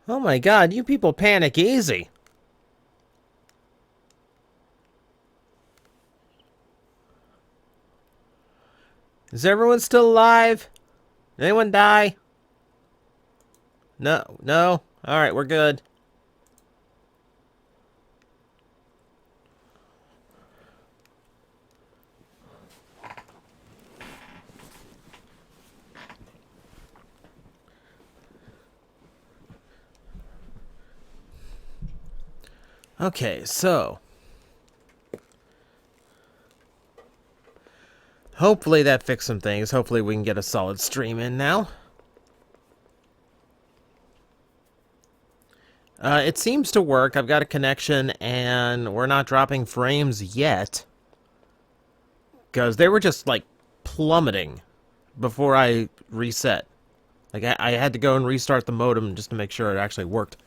Oh my god, you people panic easy. Is everyone still alive? Anyone die? No, no? Alright, we're good. Okay, so hopefully that fixed some things. Hopefully we can get a solid stream in now. It seems to work. I've got a connection, and we're not dropping frames yet. Because they were just, like, plummeting before I reset. Like, I had to go and restart the modem just to make sure it actually worked.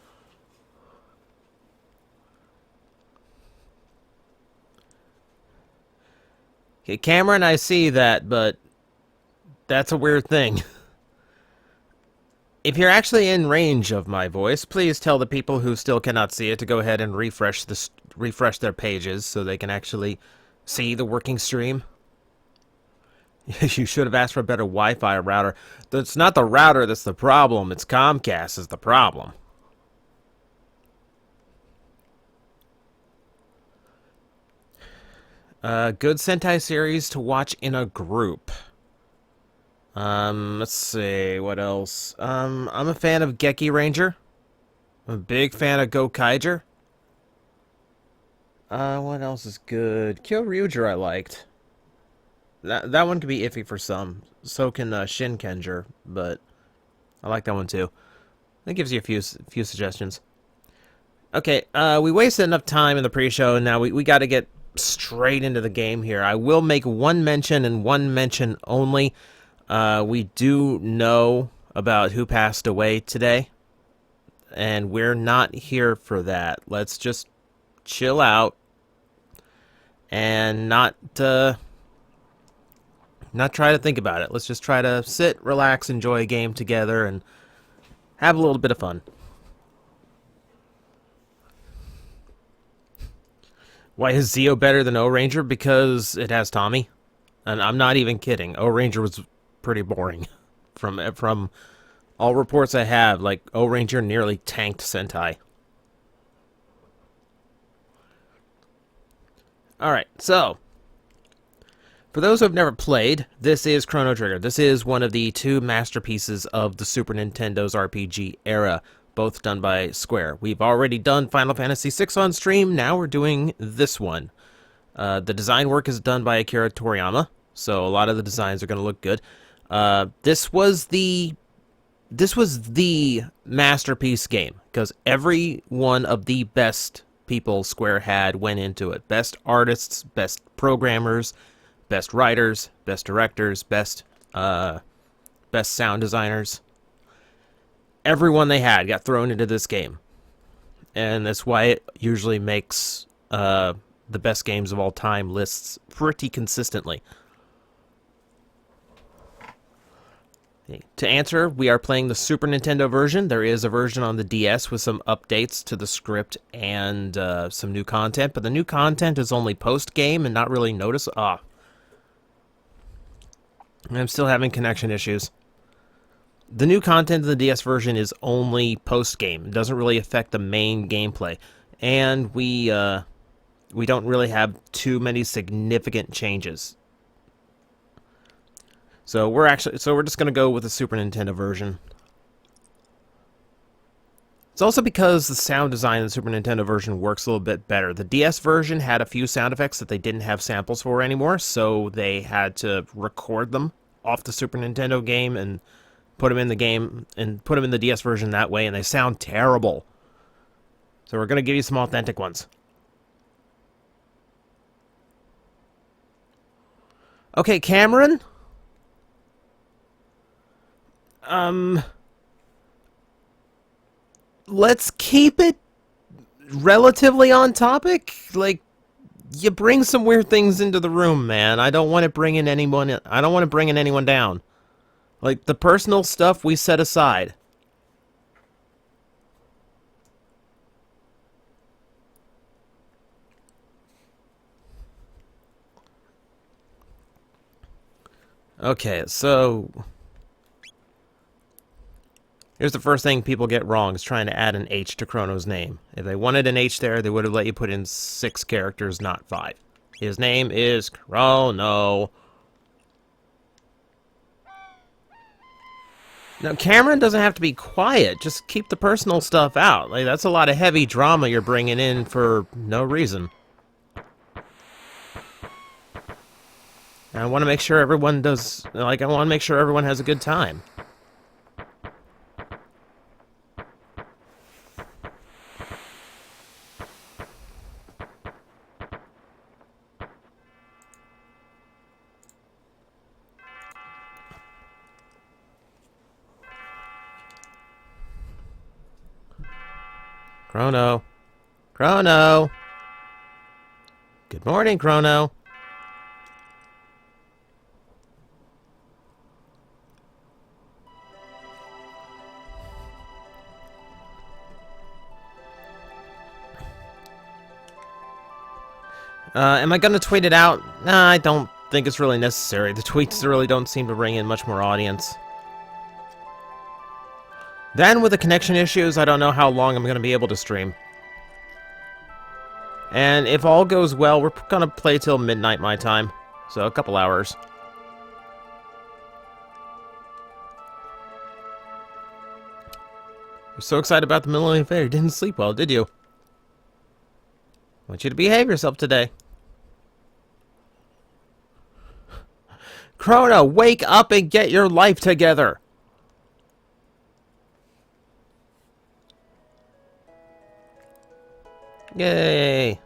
Okay, Cameron, I see that, but that's a weird thing. If you're actually in range of my voice, please tell the people who still cannot see it to go ahead and refresh their pages so they can actually see the working stream. You should have asked for a better Wi-Fi router. It's not the router that's the problem, it's Comcast is the problem. Good Sentai series to watch in a group. Let's see, what else? I'm a fan of Geki Ranger. I'm a big fan of Go Kaiger. What else is good? Kyoryuger I liked. That one can be iffy for some. So can Shinkenger, but I like that one too. That gives you a few suggestions. Okay, we wasted enough time in the pre-show, and now we got to get straight into the game here. I will make one mention and one mention only. We do know about who passed away today, and we're not here for that. Let's just chill out and not try to think about it. Let's just try to sit, relax, enjoy a game together, and have a little bit of fun. Why is Zeo better than O-Ranger? Because it has Tommy. And I'm not even kidding. O-Ranger was pretty boring. From all reports I have, like, O-Ranger nearly tanked Sentai. Alright, so for those who have never played, this is Chrono Trigger. This is one of the two masterpieces of the Super Nintendo's RPG era, both done by Square. We've already done Final Fantasy VI on stream, now we're doing this one. The design work is done by Akira Toriyama, so a lot of the designs are going to look good. This was the masterpiece game, because every one of the best people Square had went into it. Best artists, best programmers, best writers, best directors, best sound designers. Everyone they had got thrown into this game. And that's why it usually makes the best games of all time lists pretty consistently. To answer, we are playing the Super Nintendo version. There is a version on the DS with some updates to the script and some new content, but the new content is only post-game and not really noticeable. I'm still having connection issues. The new content of the DS version is only post-game. It doesn't really affect the main gameplay. And we don't really have too many significant changes. So we're just going to go with the Super Nintendo version. It's also because the sound design in the Super Nintendo version works a little bit better. The DS version had a few sound effects that they didn't have samples for anymore, so they had to record them off the Super Nintendo game and put them in the game and put them in the DS version that way, and they sound terrible. So we're going to give you some authentic ones. Okay, Cameron? Let's keep it relatively on topic. Like, you bring some weird things into the room, man. I don't want to bring in anyone down. Like, the personal stuff we set aside. Okay, so here's the first thing people get wrong, is trying to add an H to Chrono's name. If they wanted an H there, they would have let you put in 6 characters, not 5. His name is Chrono. Now, Cameron doesn't have to be quiet. Just keep the personal stuff out. Like, that's a lot of heavy drama you're bringing in for no reason. And I want to make sure everyone does... Like, I want to make sure everyone has a good time. Chrono. Chrono! Good morning, Chrono. Am I gonna tweet it out? Nah, I don't think it's really necessary. The tweets really don't seem to bring in much more audience. Then, with the connection issues, I don't know how long I'm gonna be able to stream. And if all goes well, we're gonna play till midnight my time. So, a couple hours. You're so excited about the Millennium Fair, you didn't sleep well, did you? I want you to behave yourself today. Chrono, wake up and get your life together! Yay!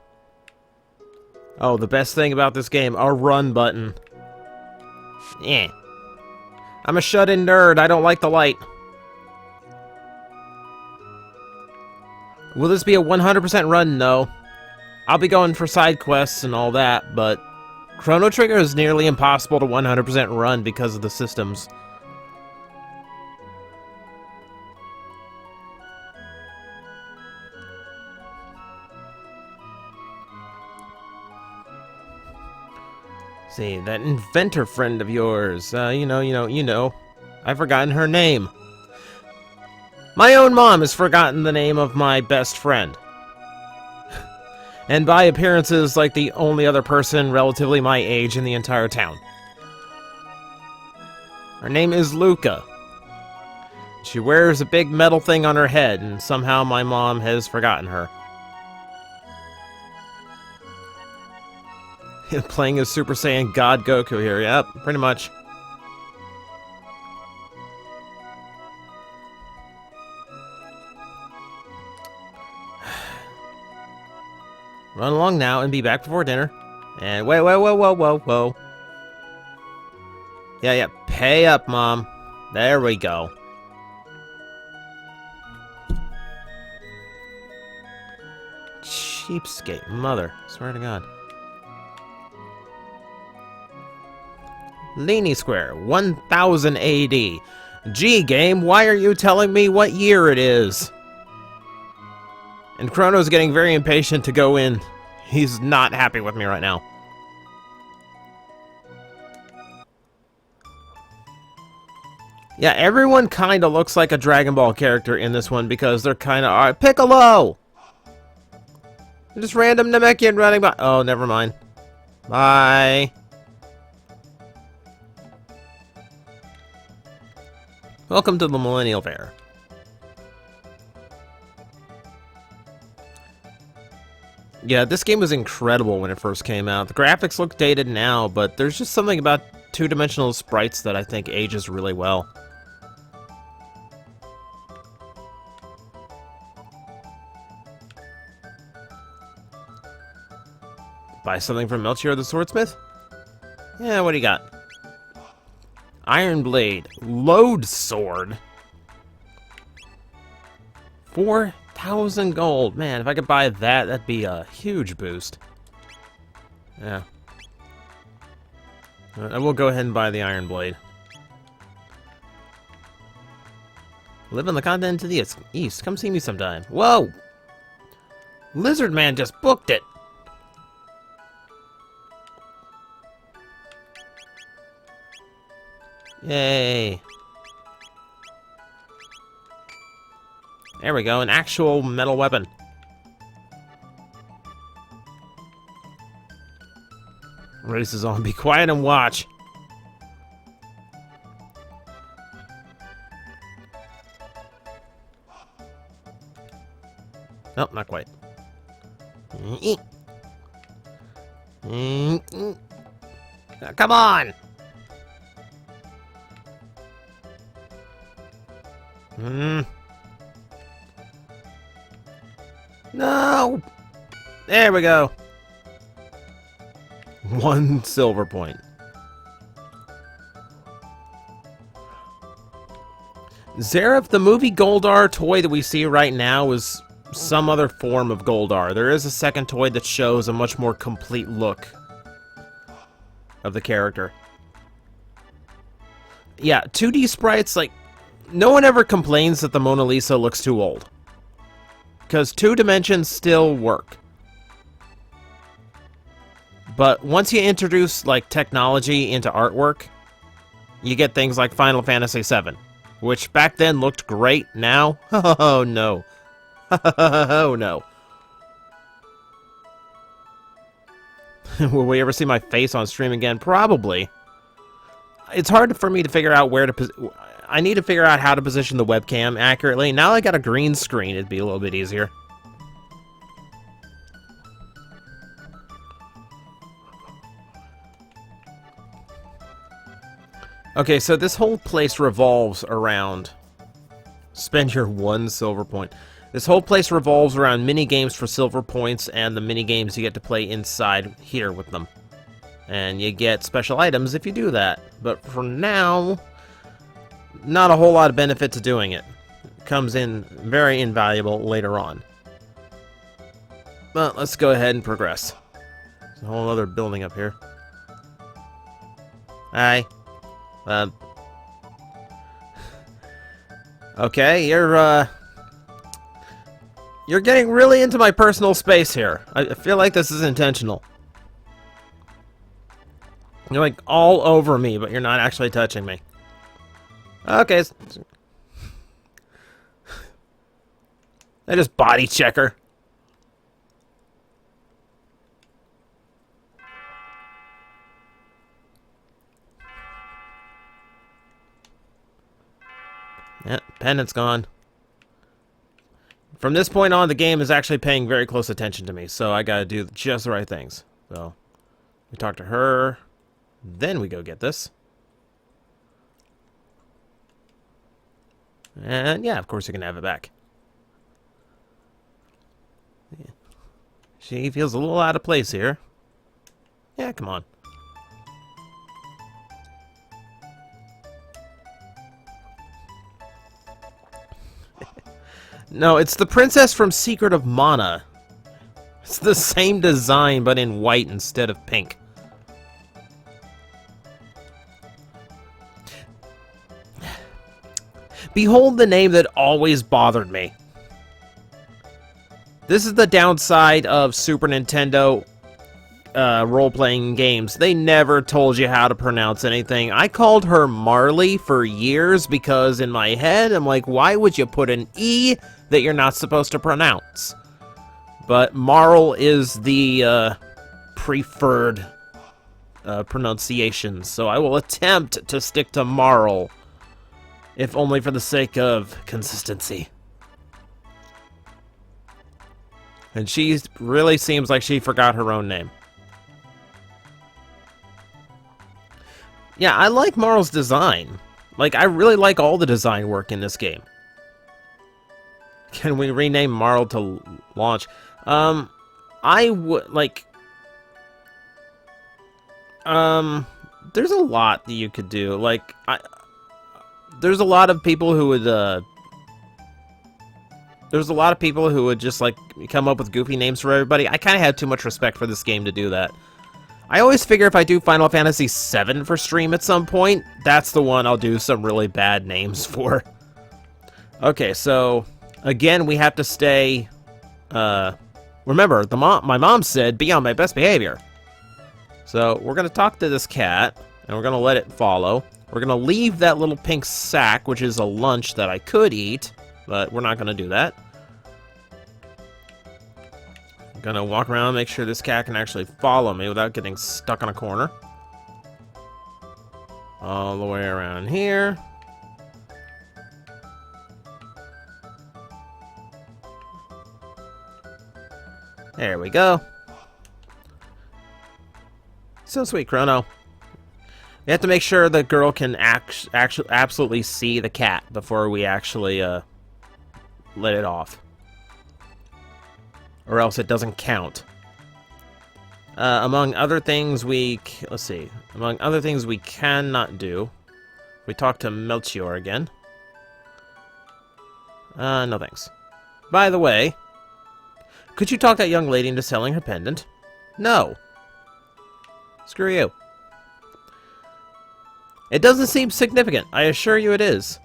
Oh, the best thing about this game, a run button. Eh. I'm a shut-in nerd, I don't like the light. Will this be a 100% run? No. I'll be going for side quests and all that, but Chrono Trigger is nearly impossible to 100% run because of the systems. See, that inventor friend of yours, you know. I've forgotten her name. My own mom has forgotten the name of my best friend. And by appearances, like the only other person relatively my age in the entire town. Her name is Luca. She wears a big metal thing on her head, and somehow my mom has forgotten her. Playing as Super Saiyan God Goku here, yep, pretty much. Run along now and be back before dinner. And whoa. Yeah, pay up, Mom. There we go. Cheapskate, mother. Swear to God. Leany Square, 1000 AD. Gee, game, why are you telling me what year it is? And Chrono's getting very impatient to go in. He's not happy with me right now. Yeah, everyone kind of looks like a Dragon Ball character in this one because they're kind of... Piccolo! Just random Namekian running by... Oh, never mind. Bye. Welcome to the Millennial Fair. Yeah, this game was incredible when it first came out. The graphics look dated now, but there's just something about two-dimensional sprites that I think ages really well. Buy something from Melchior the Swordsmith? Yeah, what do you got? Iron Blade. Load Sword. 4,000 gold. Man, if I could buy that, that'd be a huge boost. Yeah. I will go ahead and buy the Iron Blade. Live on the continent to the east. Come see me sometime. Whoa! Lizard Man just booked it! Yay. There we go, an actual metal weapon. Race is on. Be quiet and watch. Nope, not quite. Come on! No! There we go. 1 silver point. Zareth, the movie Goldar toy that we see right now is some other form of Goldar. There is a second toy that shows a much more complete look of the character. Yeah, 2D sprites, like, no one ever complains that the Mona Lisa looks too old. Because 2 dimensions still work. But once you introduce, like, technology into artwork, you get things like Final Fantasy VII, which back then looked great. Now, oh no. Oh no. Will we ever see my face on stream again? Probably. It's hard for me to figure out where to... I need to figure out how to position the webcam accurately. Now I got a green screen, it'd be a little bit easier. Okay, so this whole place revolves around... Spend your 1 silver point. This whole place revolves around mini-games for silver points and the mini-games you get to play inside here with them. And you get special items if you do that. But for now, not a whole lot of benefit to doing it. It comes in very invaluable later on. Well, let's go ahead and progress. There's a whole other building up here. Hi. Okay, you're getting really into my personal space here. I feel like this is intentional. You're like all over me, but you're not actually touching me. Okay. I just body checker. Yeah, pendant's gone. From this point on, the game is actually paying very close attention to me, so I gotta do just the right things. So, we talk to her, then we go get this. And yeah, of course you can have it back. Yeah. She feels a little out of place here. Yeah, come on. No, it's the princess from Secret of Mana. It's the same design, but in white instead of pink. Behold the name that always bothered me. This is the downside of Super Nintendo role-playing games. They never told you how to pronounce anything. I called her Marley for years because in my head, I'm like, why would you put an E that you're not supposed to pronounce? But Marl is the preferred pronunciation, so I will attempt to stick to Marl, if only for the sake of consistency. And she really seems like she forgot her own name. Yeah, I like Marl's design. Like, I really like all the design work in this game. Can we rename Marl to launch? I would, like... there's a lot that you could do. Like, there's a lot of people who would, there's a lot of people who would just, like, come up with goofy names for everybody. I kind of have too much respect for this game to do that. I always figure if I do Final Fantasy VII for stream at some point, that's the one I'll do some really bad names for. Okay, so, again, we have to stay, remember, my mom said, be on my best behavior. So, we're going to talk to this cat, and we're going to let it follow. We're gonna leave that little pink sack, which is a lunch that I could eat, but we're not gonna do that. I'm gonna walk around, make sure this cat can actually follow me without getting stuck in a corner. All the way around here. There we go. So sweet, Chrono. We have to make sure the girl can actually absolutely see the cat before we actually let it off. Or else it doesn't count. Among other things let's see. Among other things we cannot do. We talk to Melchior again. No thanks. By the way, could you talk that young lady into selling her pendant? No. Screw you. It doesn't seem significant. I assure you it is.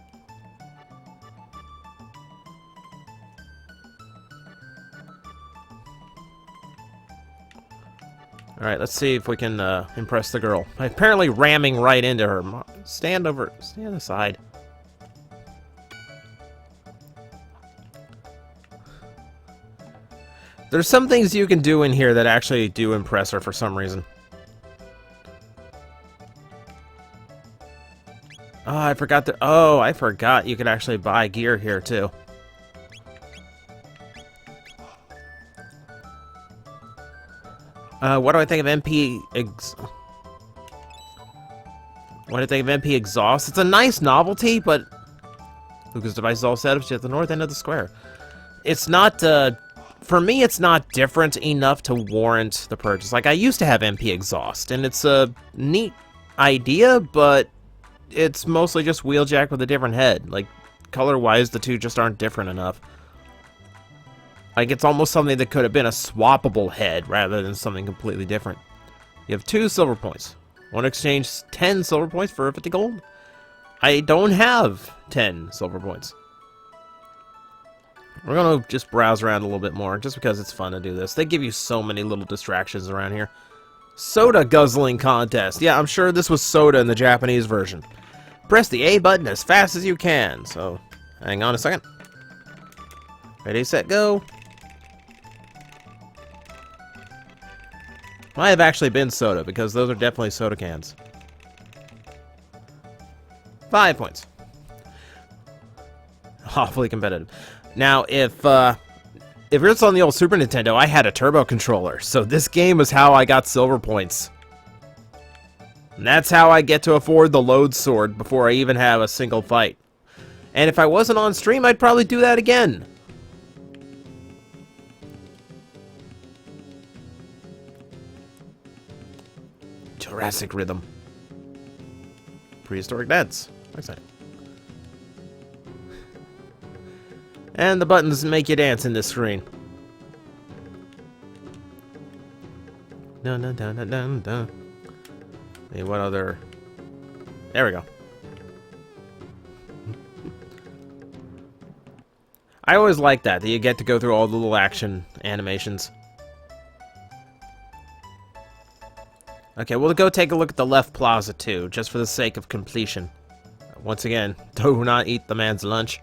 Alright, let's see if we can impress the girl. Apparently ramming right into her. Stand aside. There's some things you can do in here that actually do impress her for some reason. Oh, I forgot you could actually buy gear here too. What do I think of MP What do I think of MP Exhaust? It's a nice novelty, but Lucas device is all set up at the north end of the square. It's not for me, it's not different enough to warrant the purchase. Like, I used to have MP Exhaust, and it's a neat idea, but it's mostly just Wheeljack with a different head. Like, color-wise, the two just aren't different enough. Like, it's almost something that could have been a swappable head rather than something completely different. You have 2 silver points. Want to exchange 10 silver points for 50 gold? I don't have 10 silver points. We're going to just browse around a little bit more, just because it's fun to do this. They give you so many little distractions around here. Soda guzzling contest. Yeah, I'm sure this was soda in the Japanese version. Press the A button as fast as you can. So, hang on a second. Ready, set, go. Might have actually been soda, because those are definitely soda cans. 5 points. Awfully competitive. Now, if it's on the old Super Nintendo, I had a turbo controller, so this game is how I got silver points. And that's how I get to afford the load sword before I even have a single fight. And if I wasn't on stream, I'd probably do that again. Jurassic Rhythm. Prehistoric Dance. Exciting. And the buttons make you dance in this screen. Dun dun dun dun dun dun. Hey, what other? There we go. I always like that you get to go through all the little action animations. Okay, we'll go take a look at the left plaza too, just for the sake of completion. Once again, do not eat the man's lunch.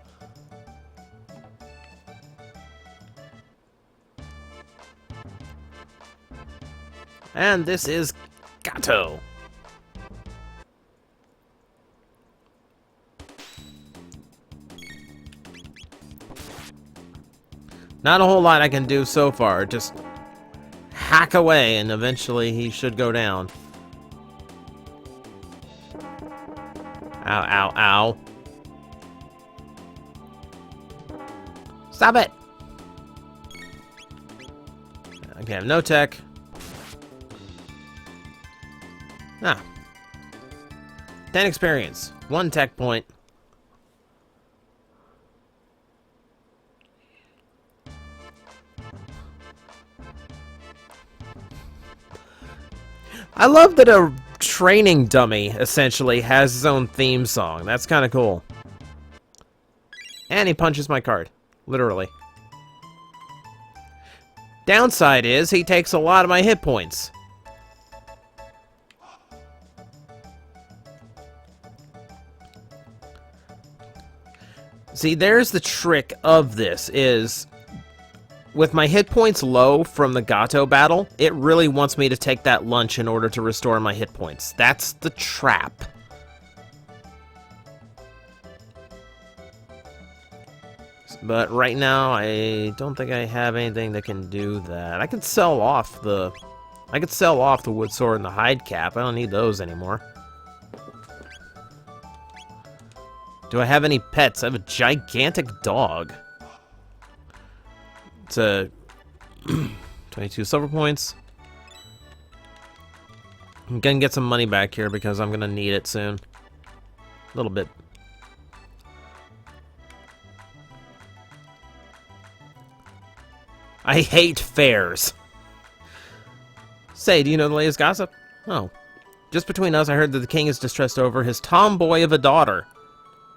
And this is Gato. Not a whole lot I can do so far, just hack away and eventually he should go down. Ow, ow, ow. Stop it! Okay, I have no tech. Ah. 10 experience. 1 tech point. I love that a training dummy, essentially, has his own theme song. That's kind of cool. And he punches my card. Literally. Downside is, he takes a lot of my hit points. See, there's the trick of this, is with my hit points low from the Gato battle, it really wants me to take that lunch in order to restore my hit points. That's the trap. But right now, I don't think I have anything that can do that. I could sell off the wood sword and the hide cap. I don't need those anymore. Do I have any pets? I have a gigantic dog. It's a 22 silver points. I'm gonna get some money back here because I'm gonna need it soon. A little bit. I hate fairs. Say, do you know the latest gossip? Oh. Just between us, I heard that the king is distressed over his tomboy of a daughter.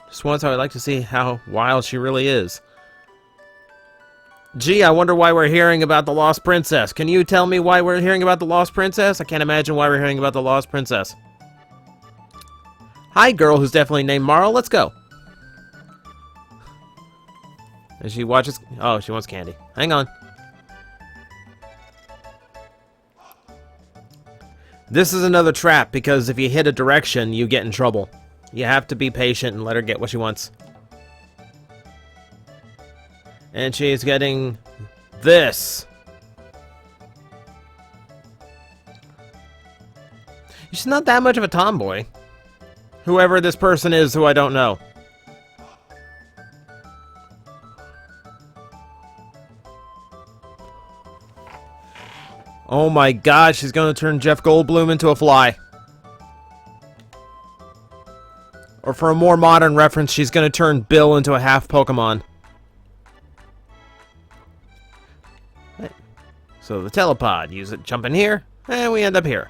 Just once I would like to see how wild she really is. Gee, I wonder why we're hearing about the lost princess. Can you tell me why we're hearing about the lost princess? I can't imagine why we're hearing about the lost princess. Hi, girl who's definitely named Marl. Let's go. As she watches... Oh, she wants candy. Hang on. This is another trap, because if you hit a direction, you get in trouble. You have to be patient and let her get what she wants. And she's getting this. She's not that much of a tomboy. Whoever this person is who I don't know. Oh my god, she's gonna turn Jeff Goldblum into a fly. Or for a more modern reference, she's gonna turn Bill into a half Pokemon. So the telepod, use it, jump in here, and we end up here.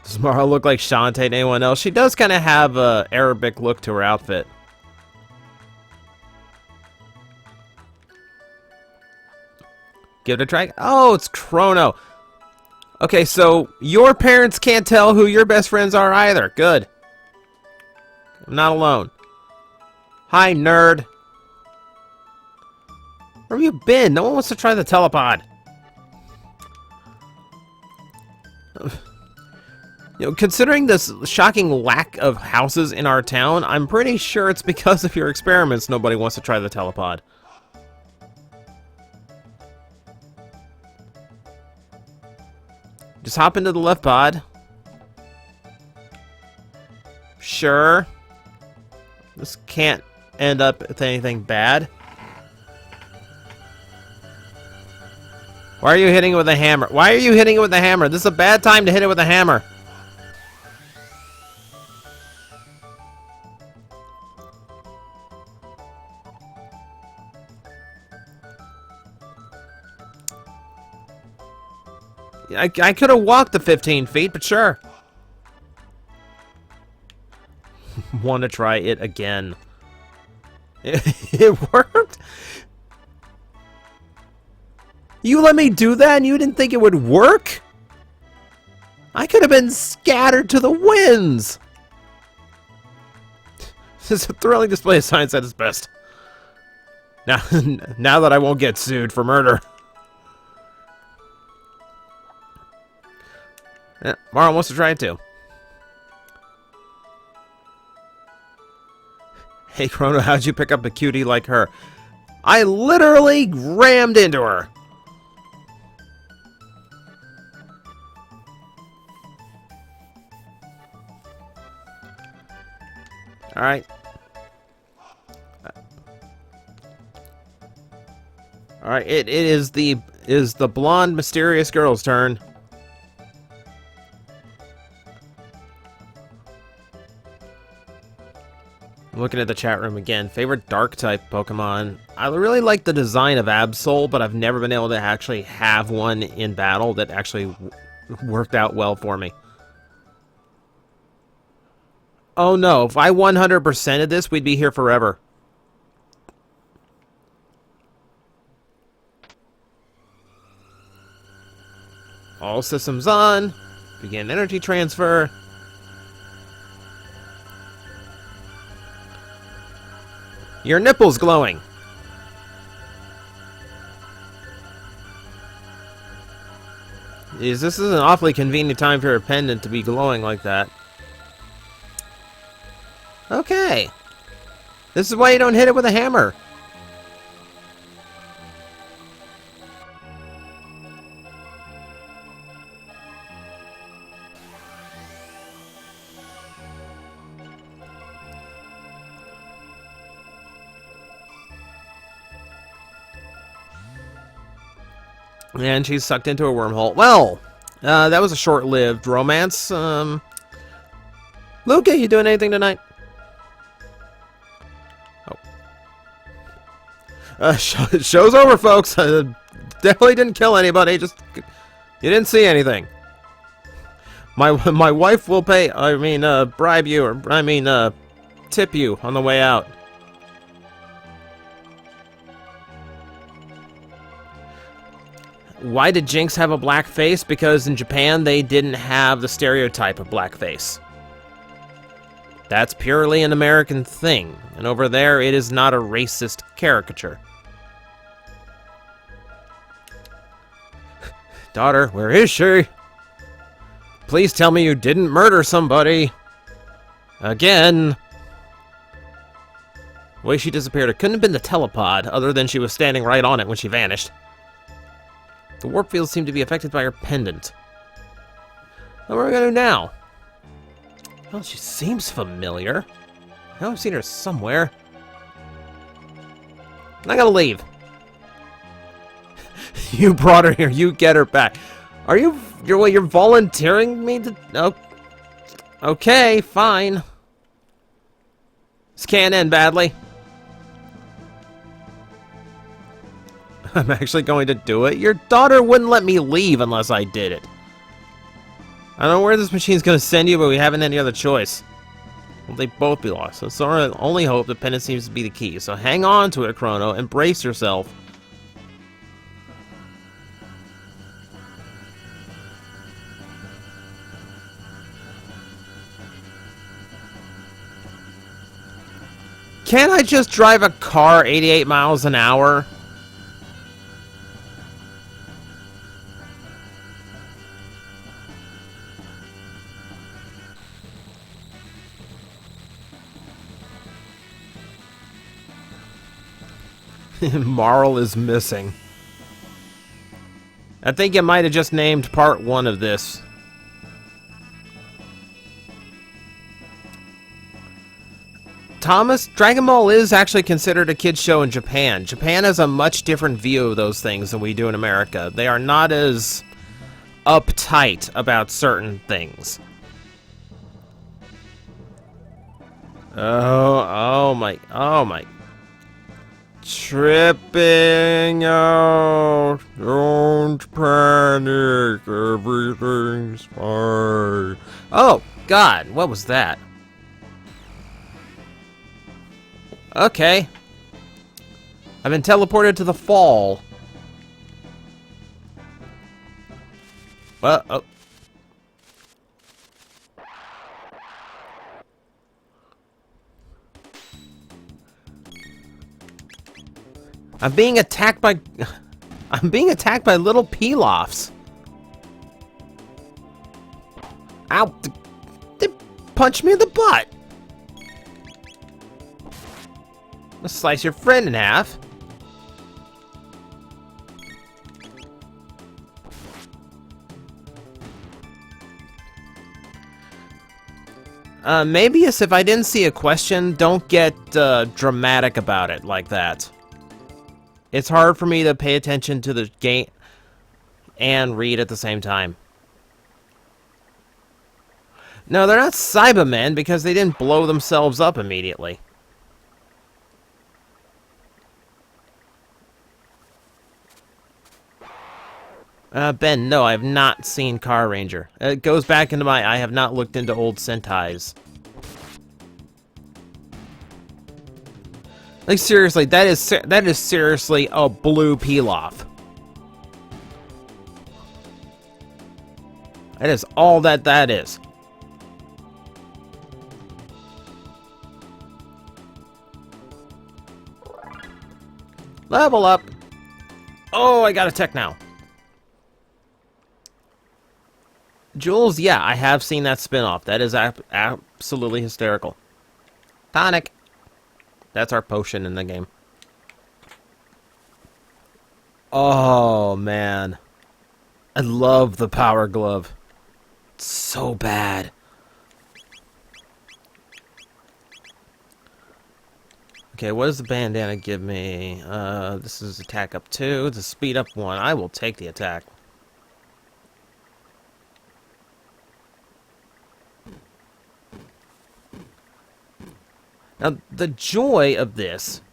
Does Mara look like Shantae to anyone else? She does kind of have a Arabic look to her outfit. Give it a try. Oh, it's Chrono. Okay, so your parents can't tell who your best friends are either. Good. I'm not alone. Hi, nerd. Where have you been? No one wants to try the telepod. You know, considering this shocking lack of houses in our town, I'm pretty sure it's because of your experiments nobody wants to try the telepod. Just hop into the left pod. Sure. This can't end up with anything bad. Why are you hitting it with a hammer? Why are you hitting it with a hammer? This is a bad time to hit it with a hammer. I could have walked the 15 feet, but sure. Want to try it again. It worked? You let me do that and you didn't think it would work? I could have been scattered to the winds. This is a thrilling display of science at its best. Now that I won't get sued for murder. Yeah, Mara wants to try it too. Hey, Chrono, how'd you pick up a cutie like her? I literally rammed into her. Alright. Alright, it is the blonde mysterious girl's turn. I'm looking at the chat room again. Favorite dark type Pokemon. I really like the design of Absol, but I've never been able to actually have one in battle that actually worked out well for me. Oh no, if I 100%ed this, we'd be here forever. All systems on. Begin energy transfer. Your nipple's glowing. This is an awfully convenient time for your pendant to be glowing like that. Okay. This is why you don't hit it with a hammer. And she's sucked into a wormhole. Well, that was a short-lived romance. Luca, you doing anything tonight? Oh. Show's over, folks. Definitely didn't kill anybody. Just you didn't see anything. My wife will pay. I mean, bribe you, or I mean, tip you on the way out. Why did Jinx have a black face? Because in Japan, they didn't have the stereotype of blackface. That's purely an American thing. And over there, it is not a racist caricature. Daughter, where is she? Please tell me you didn't murder somebody. Again. The way she disappeared, it couldn't have been the telepod, other than she was standing right on it when she vanished. The warp fields seem to be affected by her pendant. What are we gonna do now? Well, she seems familiar. I know I've seen her somewhere. I'm gonna leave. You brought her here. You get her back. Are you? You're volunteering me to? Oh. Okay, fine. This can't end badly. I'm actually going to do it. Your daughter wouldn't let me leave unless I did it. I don't know where this machine's going to send you, but we haven't any other choice. Well, they both be lost. So it's our only hope. The pendant seems to be the key. So hang on to it, Chrono, and brace yourself. Can't I just drive a car 88 miles an hour? Marl is missing. I think you might have just named part 1 of this. Thomas, Dragon Ball is actually considered a kid's show in Japan. Japan has a much different view of those things than we do in America. They are not as uptight about certain things. Oh my. Tripping out. Don't panic. Everything's fine. Oh, God. What was that? Okay. I've been teleported to the fall. Well, oh. I'm being attacked by little Pilafs. Ow! They punched me in the butt. Let's slice your friend in half. Maybe as if I didn't see a question, don't get dramatic about it like that. It's hard for me to pay attention to the game and read at the same time. No, they're not Cybermen because they didn't blow themselves up immediately. Ben, no, I have not seen Car Ranger. It goes back into my I have not looked into old Sentai's. Like, seriously, that is seriously a blue Pilaf. That is all that is. Level up! Oh, I got a tech now. Jules, yeah, I have seen that spin-off. That is absolutely hysterical. Tonic. That's our potion in the game. Oh, man. I love the power glove. It's so bad. Okay, what does the bandana give me? This is attack up 2. It's a speed up 1. I will take the attack. Now, the joy of this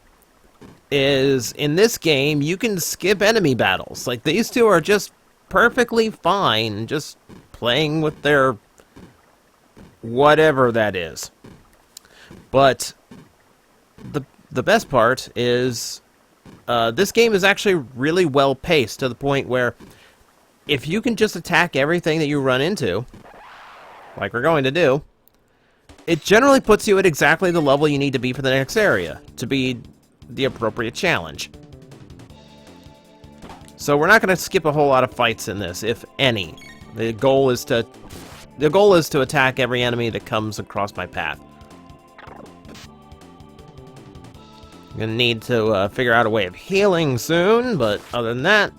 is, in this game, you can skip enemy battles. Like, these two are just perfectly fine, just playing with their whatever that is. But the best part is this game is actually really well paced to the point where if you can just attack everything that you run into, like we're going to do, it generally puts you at exactly the level you need to be for the next area to be the appropriate challenge. So we're not going to skip a whole lot of fights in this, if any. The goal is to attack every enemy that comes across my path. I'm going to need to figure out a way of healing soon, but other than that...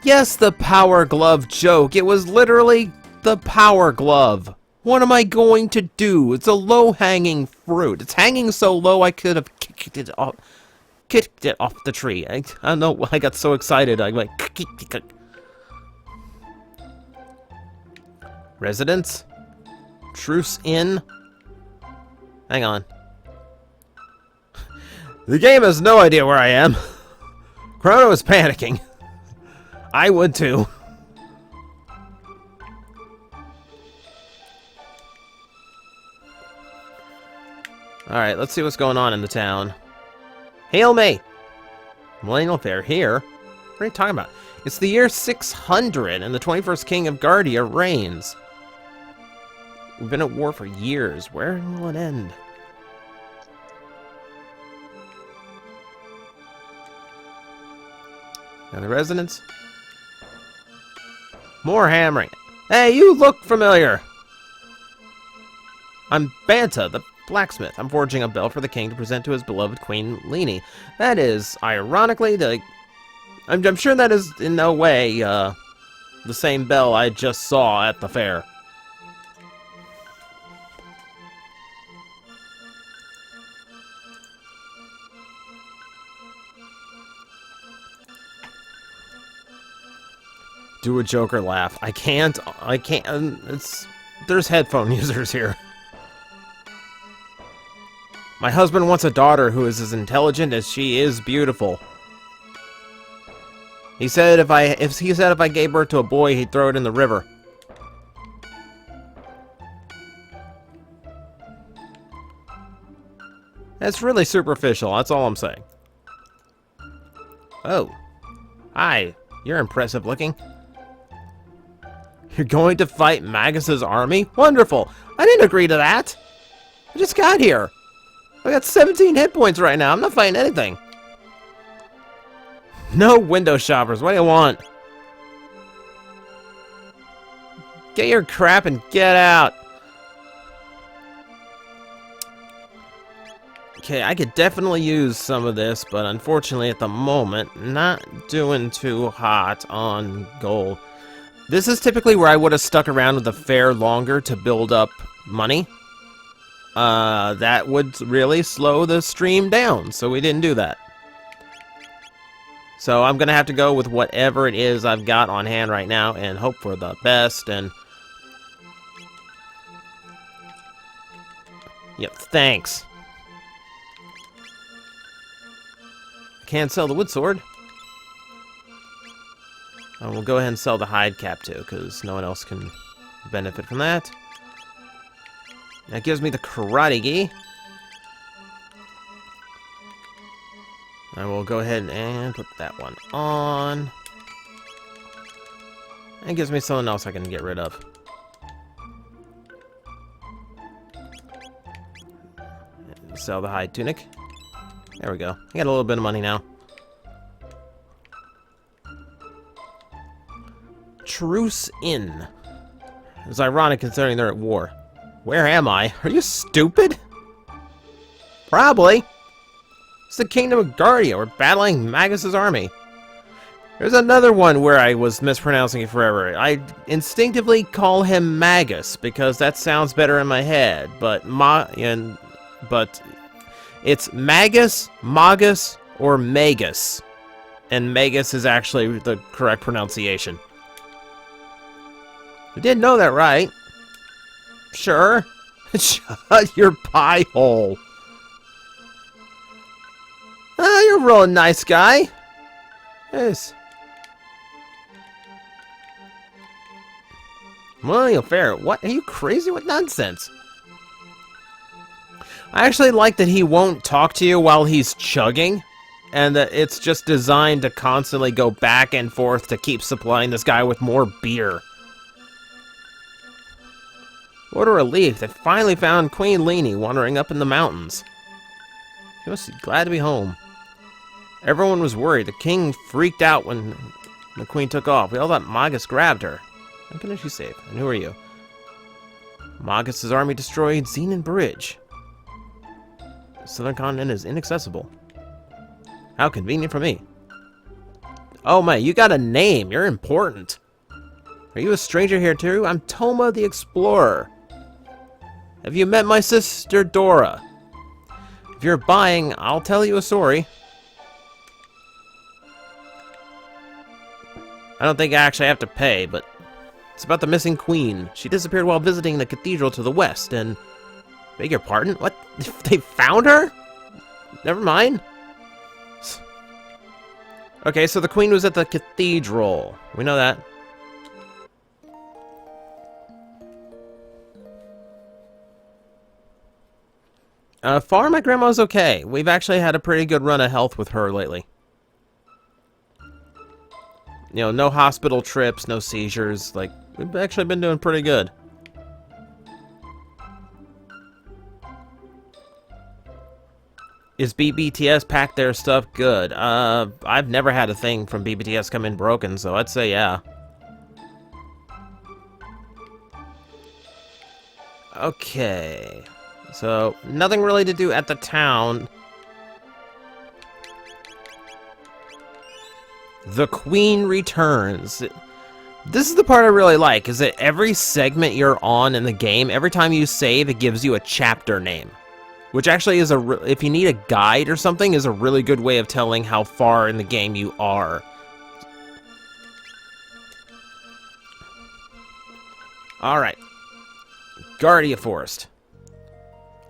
Yes, the power glove joke. It was literally the power glove. What am I going to do? It's a low-hanging fruit. It's hanging so low I could have kicked it off the tree. I don't know. I got so excited. I'm like... Residence? Truce Inn? Hang on. The game has no idea where I am. Chrono is panicking. I would too. Alright, let's see what's going on in the town. Hail me! Millennial Fair here? What are you talking about? It's the year 600 and the 21st King of Guardia reigns. We've been at war for years. Where will it end? Now the residents? More hammering. Hey, you look familiar! I'm Banta, the blacksmith. I'm forging a bell for the king to present to his beloved Queen Leni. That is, ironically, I'm sure that is in no way, the same bell I just saw at the fair. Do a Joker laugh. I can't, there's headphone users here. My husband wants a daughter who is as intelligent as she is beautiful. He said if I gave birth to a boy, he'd throw it in the river. That's really superficial, that's all I'm saying. Oh. Hi, you're impressive looking. You're going to fight Magus's army? Wonderful! I didn't agree to that! I just got here! I got 17 hit points right now, I'm not fighting anything! No window shoppers, what do you want? Get your crap and get out! Okay, I could definitely use some of this, but unfortunately at the moment, not doing too hot on gold. This is typically where I would have stuck around with the fair longer to build up money. That would really slow the stream down, so we didn't do that. So I'm going to have to go with whatever it is I've got on hand right now and hope for the best. And yep, thanks. Can't sell the wood sword. We'll go ahead and sell the hide cap too, because no one else can benefit from that. That gives me the karate gi. I will go ahead and put that one on. And it gives me something else I can get rid of. Sell the hide tunic. There we go. I got a little bit of money now. Truce Inn. It's ironic considering they're at war. Where am I? Are you stupid? Probably. It's the Kingdom of Guardia. We're battling Magus's army. There's another one where I was mispronouncing it forever. I instinctively call him Magus because that sounds better in my head, but it's Magus, Magus, or Magus. And Magus is actually the correct pronunciation. You didn't know that, right? Sure. Shut your pie hole. Ah, you're a real nice guy. Yes. Well, fair. What? Are you crazy? What nonsense? I actually like that he won't talk to you while he's chugging, and that it's just designed to constantly go back and forth to keep supplying this guy with more beer. What a relief. They finally found Queen Leanie wandering up in the mountains. She must be glad to be home. Everyone was worried. The king freaked out when the queen took off. We all thought Magus grabbed her. Thank goodness she's safe. And who are you? Magus's army destroyed Zenon Bridge. The southern continent is inaccessible. How convenient for me. Oh my, you got a name. You're important. Are you a stranger here too? I'm Toma the Explorer. Have you met my sister Dora? If you're buying, I'll tell you a story. I don't think I actually have to pay, but it's about the missing queen. She disappeared while visiting the cathedral to the west, and... Beg your pardon? What? They found her? Never mind. Okay, so the queen was at the cathedral. We know that. Far, my grandma's okay. We've actually had a pretty good run of health with her lately. You know, no hospital trips, no seizures. Like, we've actually been doing pretty good. Is BBTS packed their stuff good? I've never had a thing from BBTS come in broken, so I'd say yeah. Okay. So, nothing really to do at the town. The Queen returns. This is the part I really like, is that every segment you're on in the game, every time you save, it gives you a chapter name. Which actually is if you need a guide or something, is a really good way of telling how far in the game you are. Alright. Guardia Forest.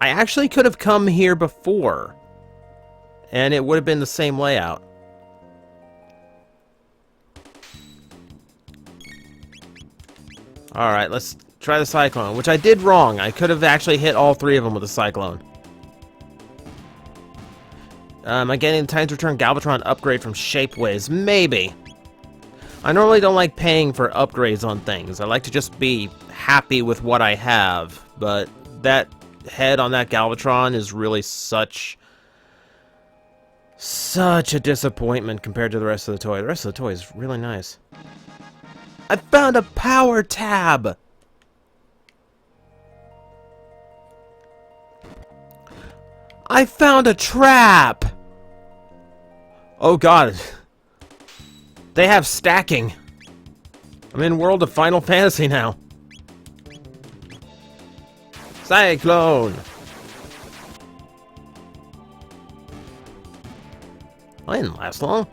I actually could have come here before, and it would have been the same layout. Alright, let's try the Cyclone, which I did wrong. I could have actually hit all three of them with the Cyclone. Am I getting the Times Return Galvatron upgrade from Shapeways? Maybe. I normally don't like paying for upgrades on things. I like to just be happy with what I have, but that head on that Galvatron is really such a disappointment compared to the rest of the toy. The rest of the toy is really nice. I found a power tab! I found a trap! Oh god. They have stacking. I'm in World of Final Fantasy now. Cyclone! Well, that didn't last long.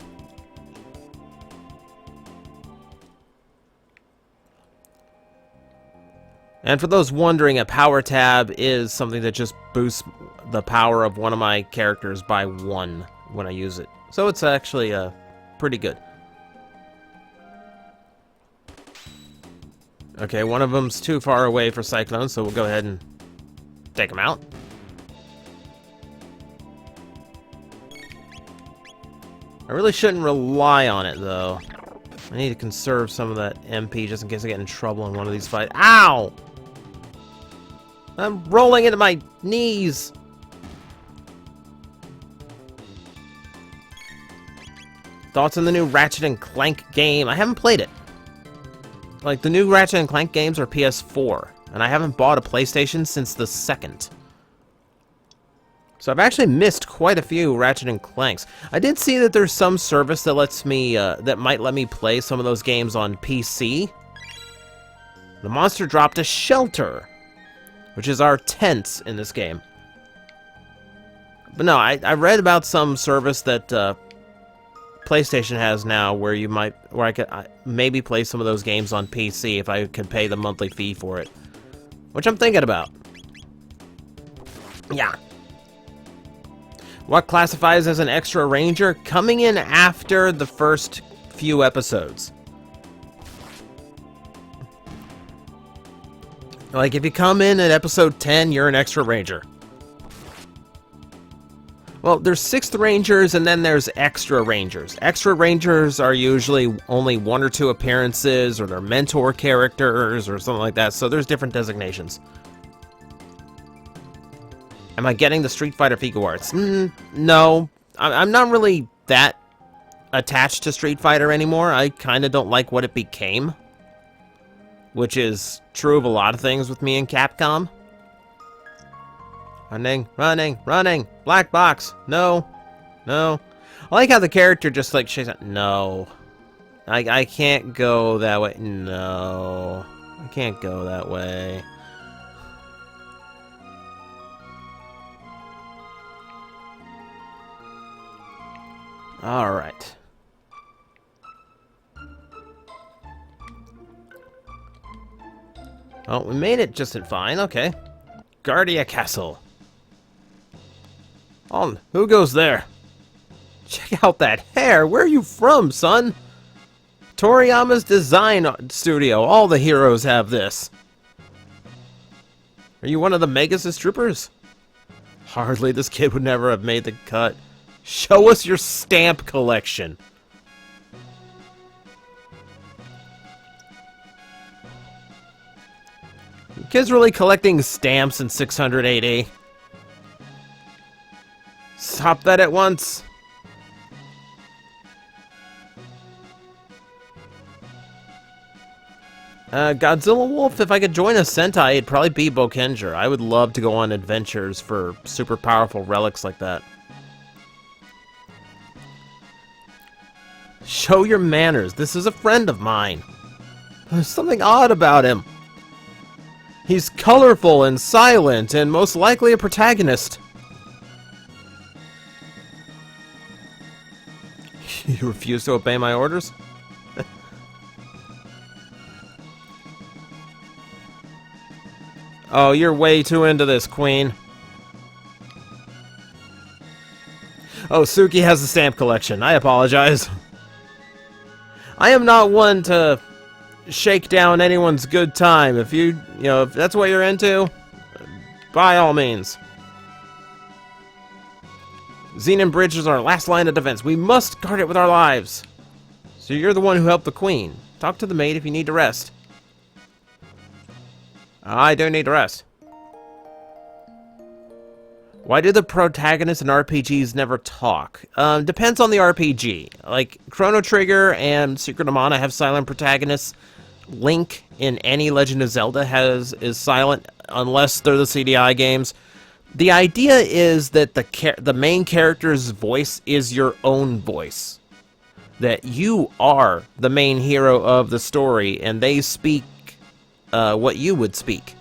And for those wondering, a power tab is something that just boosts the power of one of my characters by 1 when I use it. So it's actually pretty good. Okay, one of them's too far away for Cyclone, so we'll go ahead and take him out. I really shouldn't rely on it, though. I need to conserve some of that MP just in case I get in trouble in one of these fights. Ow! I'm rolling into my knees! Thoughts on the new Ratchet and Clank game? I haven't played it. Like, the new Ratchet and Clank games are PS4, and I haven't bought a PlayStation since the 2nd. So I've actually missed quite a few Ratchet and Clanks. I did see that there's some service that lets me, that might let me play some of those games on PC. The monster dropped a shelter, which is our tent in this game. But no, I read about some service that PlayStation has now where I could maybe play some of those games on PC if I could pay the monthly fee for it, which I'm thinking about. Yeah. What classifies as an extra ranger? Coming in after the first few episodes. Like, if you come in at episode 10, you're an extra ranger. Well, there's 6th Rangers, and then there's Extra Rangers. Extra Rangers are usually only 1 or 2 appearances, or they're mentor characters, or something like that, so there's different designations. Am I getting the Street Fighter Figure Arts? No. I'm not really that attached to Street Fighter anymore. I kind of don't like what it became, which is true of a lot of things with me and Capcom. Running, running, running! Black box! No! No! I like how the character just, like, shakes out. No. I can't go that way. No. I can't go that way. Alright. Oh, we made it just fine. Okay. Guardia Castle. On, who goes there? Check out that hair. Where are you from, son? Toriyama's design studio. All the heroes have this. Are you one of the Megasis troopers? Hardly. This kid would never have made the cut. Show us your stamp collection. The kid's really collecting stamps in 600 AD. Stop that at once. Godzilla Wolf, if I could join a Sentai, it'd probably be Bokenger. I would love to go on adventures for super powerful relics like that. Show your manners. This is a friend of mine. There's something odd about him. He's colorful and silent, and most likely a protagonist. You refuse to obey my orders? Oh, you're way too into this, Queen. Oh, Suki has the stamp collection. I apologize. I am not one to shake down anyone's good time. If you know, if that's what you're into, by all means. Xenon Bridge is our last line of defense. We must guard it with our lives. So you're the one who helped the Queen. Talk to the maid if you need to rest. I do need to rest. Why do the protagonists in RPGs never talk? Depends on the RPG. Like, Chrono Trigger and Secret of Mana have silent protagonists. Link in any Legend of Zelda is silent, unless they're the CDI games. The idea is that the main character's voice is your own voice. That you are the main hero of the story, and they speak what you would speak.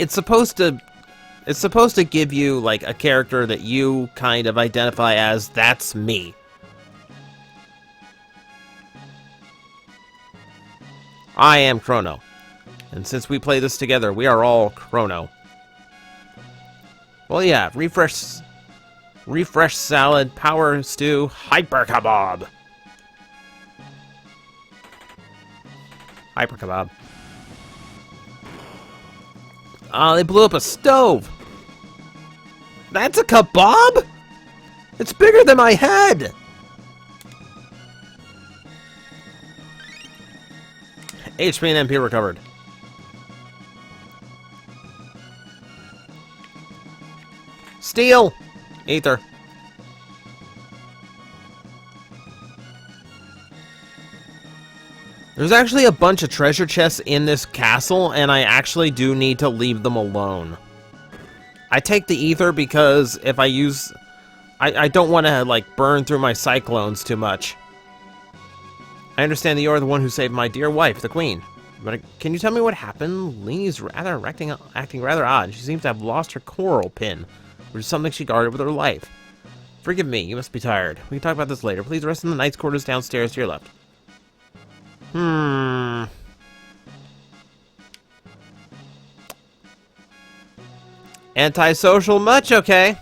It's supposed to give you, like, a character that you kind of identify as, that's me. I am Chrono. And since we play this together, we are all Chrono. Well, yeah, refresh salad, power stew, hyper kebab. Hyper kebab. Oh, they blew up a stove. That's a kebab? It's bigger than my head. HP and MP recovered. Steel! Ether. There's actually a bunch of treasure chests in this castle, and I actually do need to leave them alone. I take the ether because if I use... I don't want to, like, burn through my cyclones too much. I understand that you're the one who saved my dear wife, the queen. But can you tell me what happened? Leanie's rather acting rather odd. She seems to have lost her coral pin, which is something she guarded with her life. Forgive me, you must be tired. We can talk about this later. Please rest in the knight's quarters downstairs to your left. Antisocial much? Okay.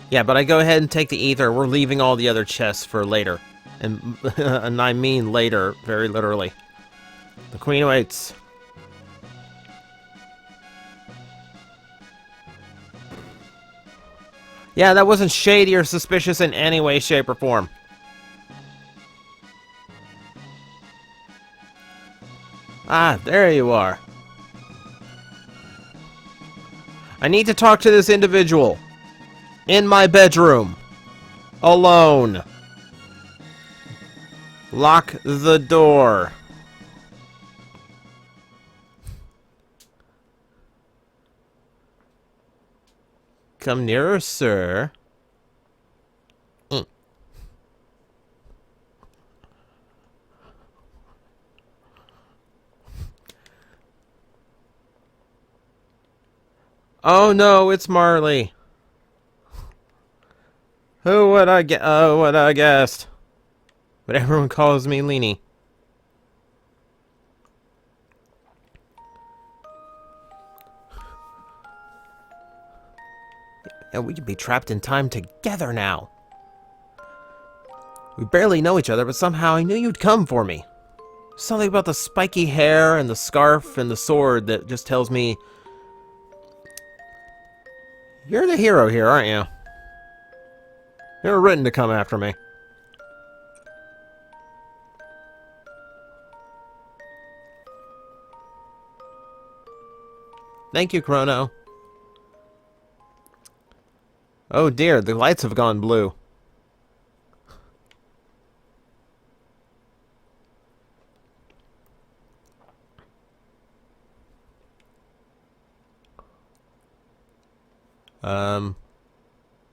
Yeah, but I go ahead and take the ether. We're leaving all the other chests for later. And, and I mean later, very literally. The queen waits. Yeah, that wasn't shady or suspicious in any way, shape, or form. Ah, there you are. I need to talk to this individual. In my bedroom. Alone. Lock the door. Come nearer, sir. Oh no, it's Marley. Who would I get? Oh, what I guessed. But everyone calls me Leanie. Yeah, we could be trapped in time together now. We barely know each other, but somehow I knew you'd come for me. Something about the spiky hair and the scarf and the sword that just tells me... You're the hero here, aren't you? You're written to come after me. Thank you, Chrono. Oh dear, the lights have gone blue.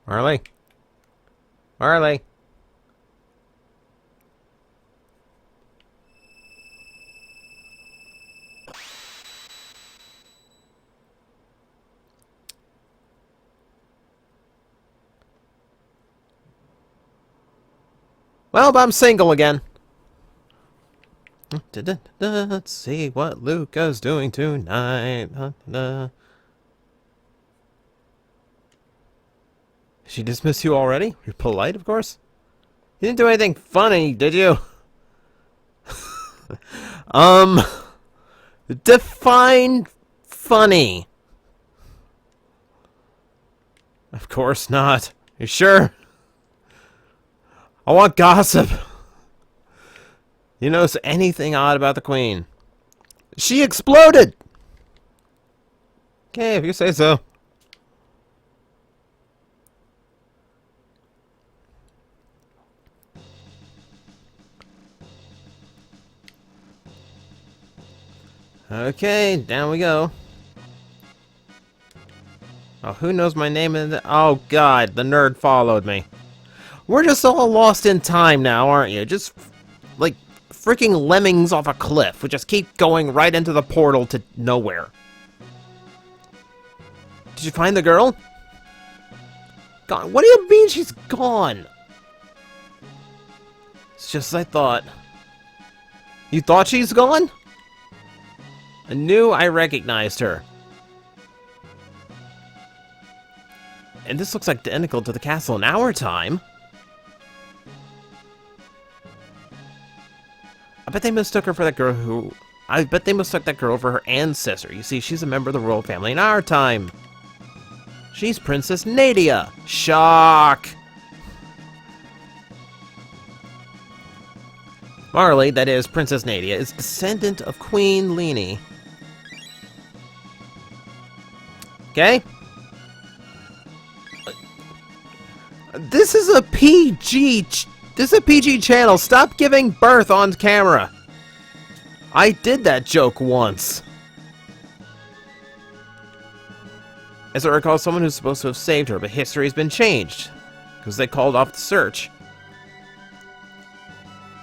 Marley? Marley? Well, but I'm single again. Let's see what Luca's doing tonight. She dismissed you already? You're polite, of course. You didn't do anything funny, did you? Define funny. Of course not. You sure? I want gossip. You notice anything odd about the queen? She exploded! Okay, if you say so. Okay, down we go. Oh, who knows my name in the... Oh, God, the nerd followed me. We're just all lost in time now, aren't you? Just, like, freaking lemmings off a cliff. We just keep going right into the portal to nowhere. Did you find the girl? Gone. What do you mean she's gone? It's just as I thought. You thought she's gone? I knew I recognized her. And this looks identical to the castle in our time. I bet they mistook her for that girl who... I bet they mistook that girl for her ancestor. You see, she's a member of the royal family in our time. She's Princess Nadia. Shock! Marley, that is, Princess Nadia, is descendant of Queen Leanie. Okay? This is a PG... This is a PG channel. Stop giving birth on camera. I did that joke once. As I recall, someone who's supposed to have saved her, but history has been changed. Because they called off the search.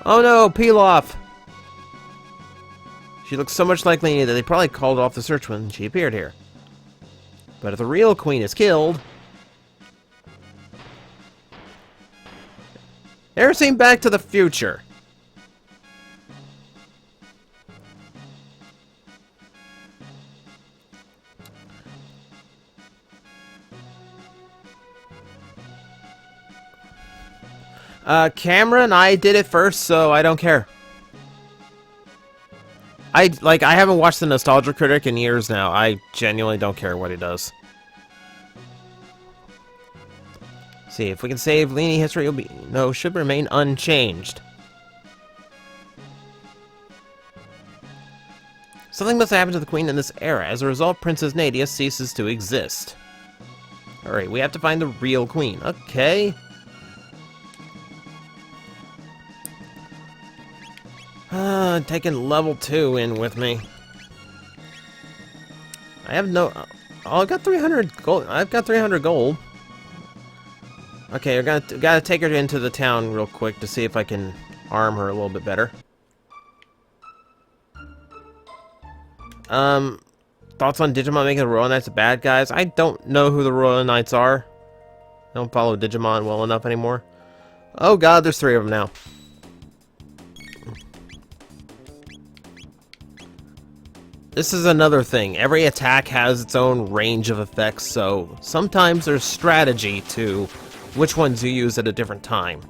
Oh no, Pilaf! She looks so much like Leni that they probably called off the search when she appeared here. But if the real queen is killed... Ever seen Back to the Future? Cameron, I did it first, so I don't care. I haven't watched the Nostalgia Critic in years now. I genuinely don't care what he does. See, if we can save Leni, history will be... No, should remain unchanged. Something must have happened to the Queen in this era. As a result, Princess Nadia ceases to exist. Alright, we have to find the real Queen. Okay. Taking level 2 in with me. I have no... Oh, I've got 300 gold. I've got 300 gold. Okay, I gotta take her into the town real quick to see if I can arm her a little bit better. Thoughts on Digimon making the Royal Knights the bad guys? I don't know who the Royal Knights are. I don't follow Digimon well enough anymore. Oh god, there's 3 of them now. This is another thing. Every attack has its own range of effects, so sometimes there's strategy to which ones you use at a different time.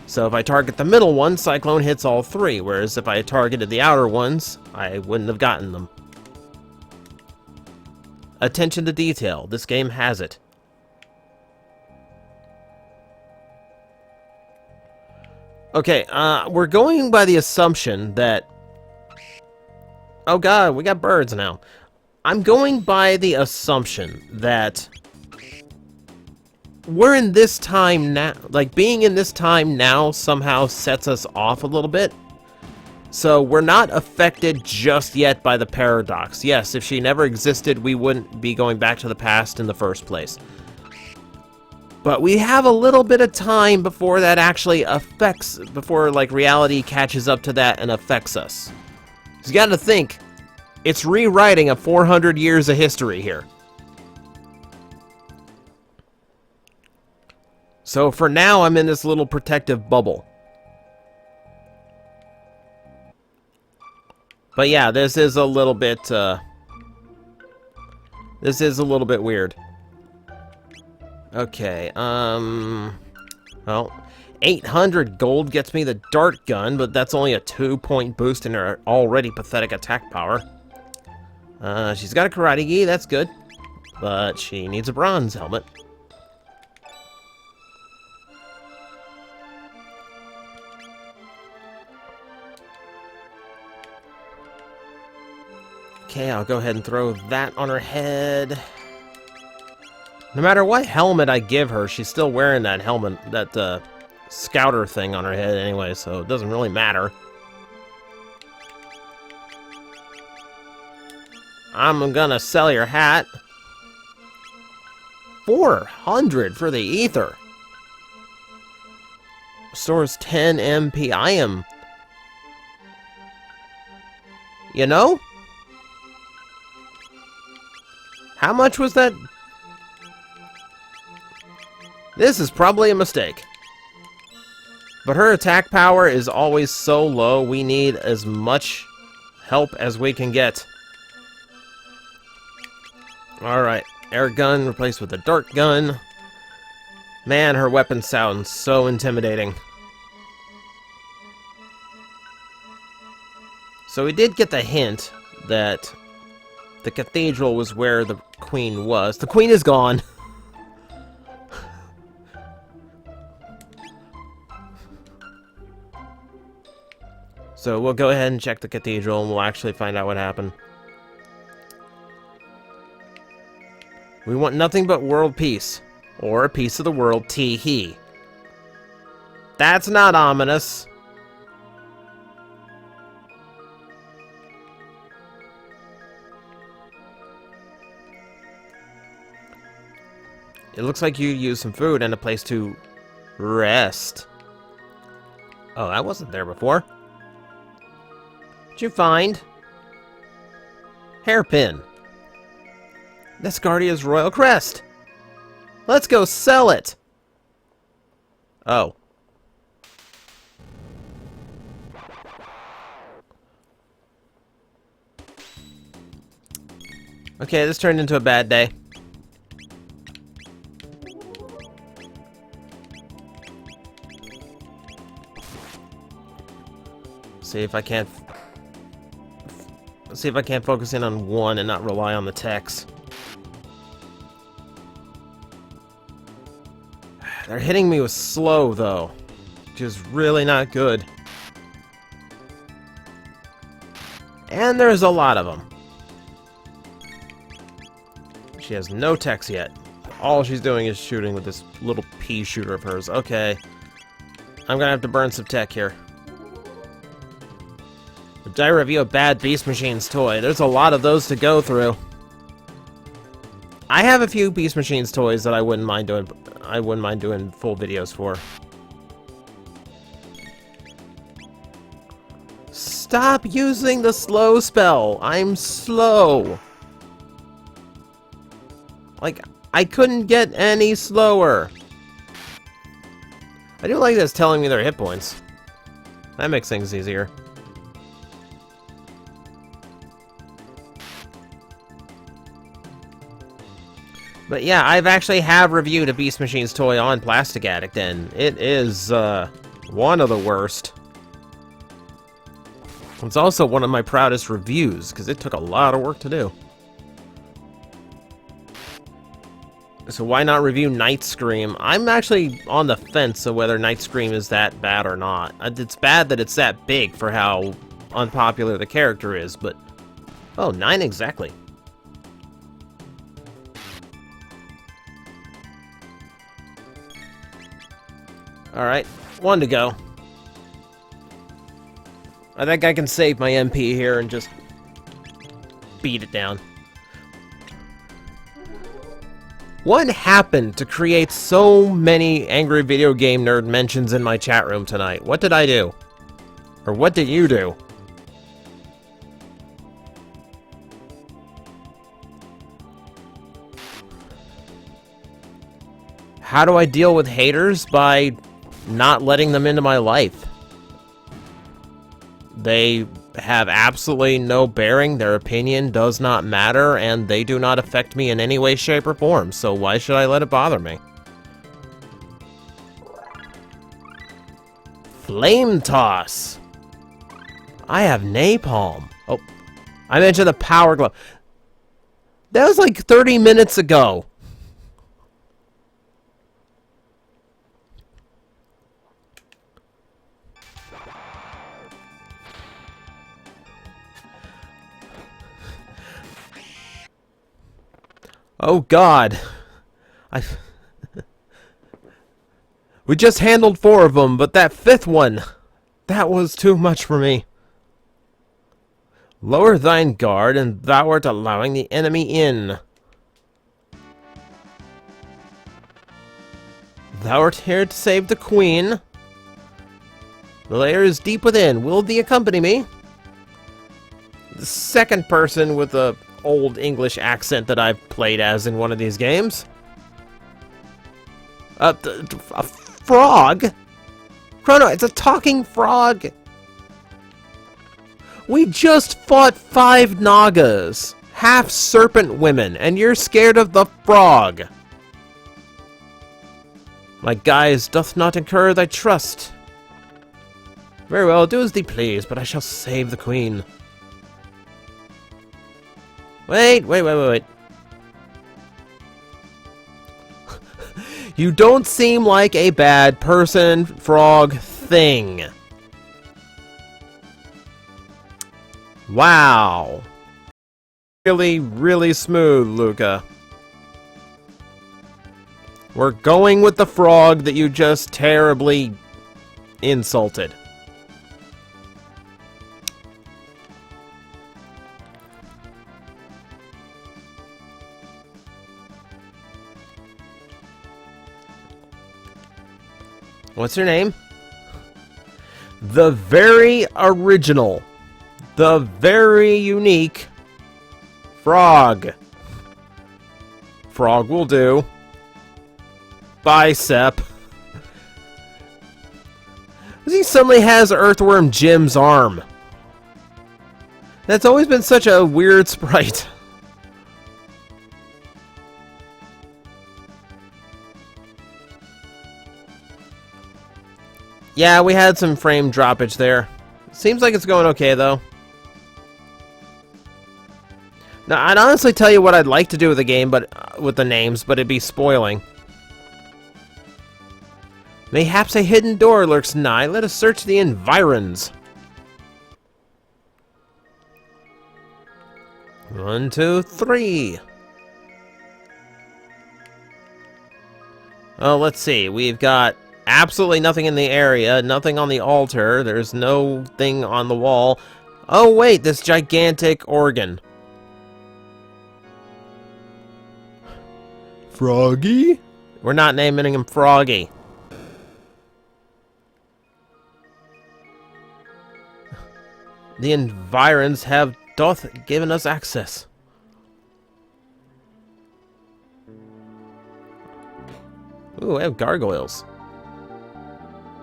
So if I target the middle one, Cyclone hits all 3, whereas if I targeted the outer ones, I wouldn't have gotten them. Attention to detail. This game has it. Okay, we're going by the assumption that... Oh god, we got birds now. I'm going by the assumption that we're in this time now. Like, being in this time now somehow sets us off a little bit. So we're not affected just yet by the paradox. Yes, if she never existed, we wouldn't be going back to the past in the first place. But we have a little bit of time before that actually affects, before, like, reality catches up to that and affects us. So you gotta think, it's rewriting a 400 years of history here. So for now, I'm in this little protective bubble. But yeah, this is a little bit, this is a little bit weird. Okay, well, 800 gold gets me the dart gun, but that's only a 2-point boost in her already pathetic attack power. She's got a karate gi, that's good. But she needs a bronze helmet. Okay, I'll go ahead and throw that on her head. No matter what helmet I give her, she's still wearing that helmet, that, scouter thing on her head anyway, so it doesn't really matter. I'm gonna sell your hat. 400 for the ether. Stores 10 MP. I am... You know? How much was that? This is probably a mistake. But her attack power is always so low, we need as much help as we can get. Alright, air gun replaced with a dart gun. Man, her weapon sounds so intimidating. So we did get the hint that the cathedral was where the queen was. The queen is gone. So we'll go ahead and check the cathedral and we'll actually find out what happened. We want nothing but world peace. Or a piece of the world, tee-hee. That's not ominous. It looks like you used some food and a place to rest. Oh, that wasn't there before. What'd you find? Hairpin. That's Guardia's royal crest. Let's go sell it. Oh. Okay, this turned into a bad day. See if I can't focus in on one and not rely on the text. They're hitting me with slow though, which is really not good. And there's a lot of them. She has no text yet. All she's doing is shooting with this little pea shooter of hers. Okay. I'm gonna have to burn some tech here. Did I review a bad Beast Machines toy? There's a lot of those to go through. I have a few Beast Machines toys that I wouldn't mind doing full videos for. Stop using the slow spell. I'm slow. Like, I couldn't get any slower. I do like this telling me their hit points. That makes things easier. But yeah, I've actually reviewed a Beast Machines toy on Plastic Addict, and it is, one of the worst. It's also one of my proudest reviews, because it took a lot of work to do. So why not review Night Scream? I'm actually on the fence of whether Night Scream is that bad or not. It's bad that it's that big for how unpopular the character is, but... Oh, 9 exactly. Alright, 1 to go. I think I can save my MP here and just beat it down. What happened to create so many angry video game nerd mentions in my chat room tonight? What did I do? Or what did you do? How do I deal with haters? By not letting them into my life. They have absolutely no bearing, their opinion does not matter, and they do not affect me in any way, shape, or form, so why should I let it bother me? Flame Toss! I have napalm. Oh, I mentioned the Power Glove. That was like 30 minutes ago. Oh God, we just handled 4 of them, but that 5th one, that was too much for me. Lower thine guard, and thou art allowing the enemy in. Thou art here to save the queen. The lair is deep within. Will thee accompany me? The second person with a old English accent that I've played as in one of these games. A frog? Chrono, it's a talking frog! We just fought 5 Nagas, half serpent women, and you're scared of the frog! My guise doth not incur thy trust. Very well, do as thee please, but I shall save the queen. Wait. You don't seem like a bad person, frog thing. Wow. Really, really smooth, Luca. We're going with the frog that you just terribly insulted. What's her name? The very original, the very unique Frog. Frog will do. Bicep. He suddenly has Earthworm Jim's arm. That's always been such a weird sprite. Yeah, we had some frame droppage there. Seems like it's going okay, though. Now, I'd honestly tell you what I'd like to do with the game, but with the names, but it'd be spoiling. Mayhaps a hidden door lurks nigh. Let us search the environs. 1, 2, 3. Oh, let's see. We've got absolutely nothing in the area, nothing on the altar. There's no thing on the wall. Oh, wait, this gigantic organ. Froggy? We're not naming him Froggy. The environs doth given us access. Ooh, I have gargoyles.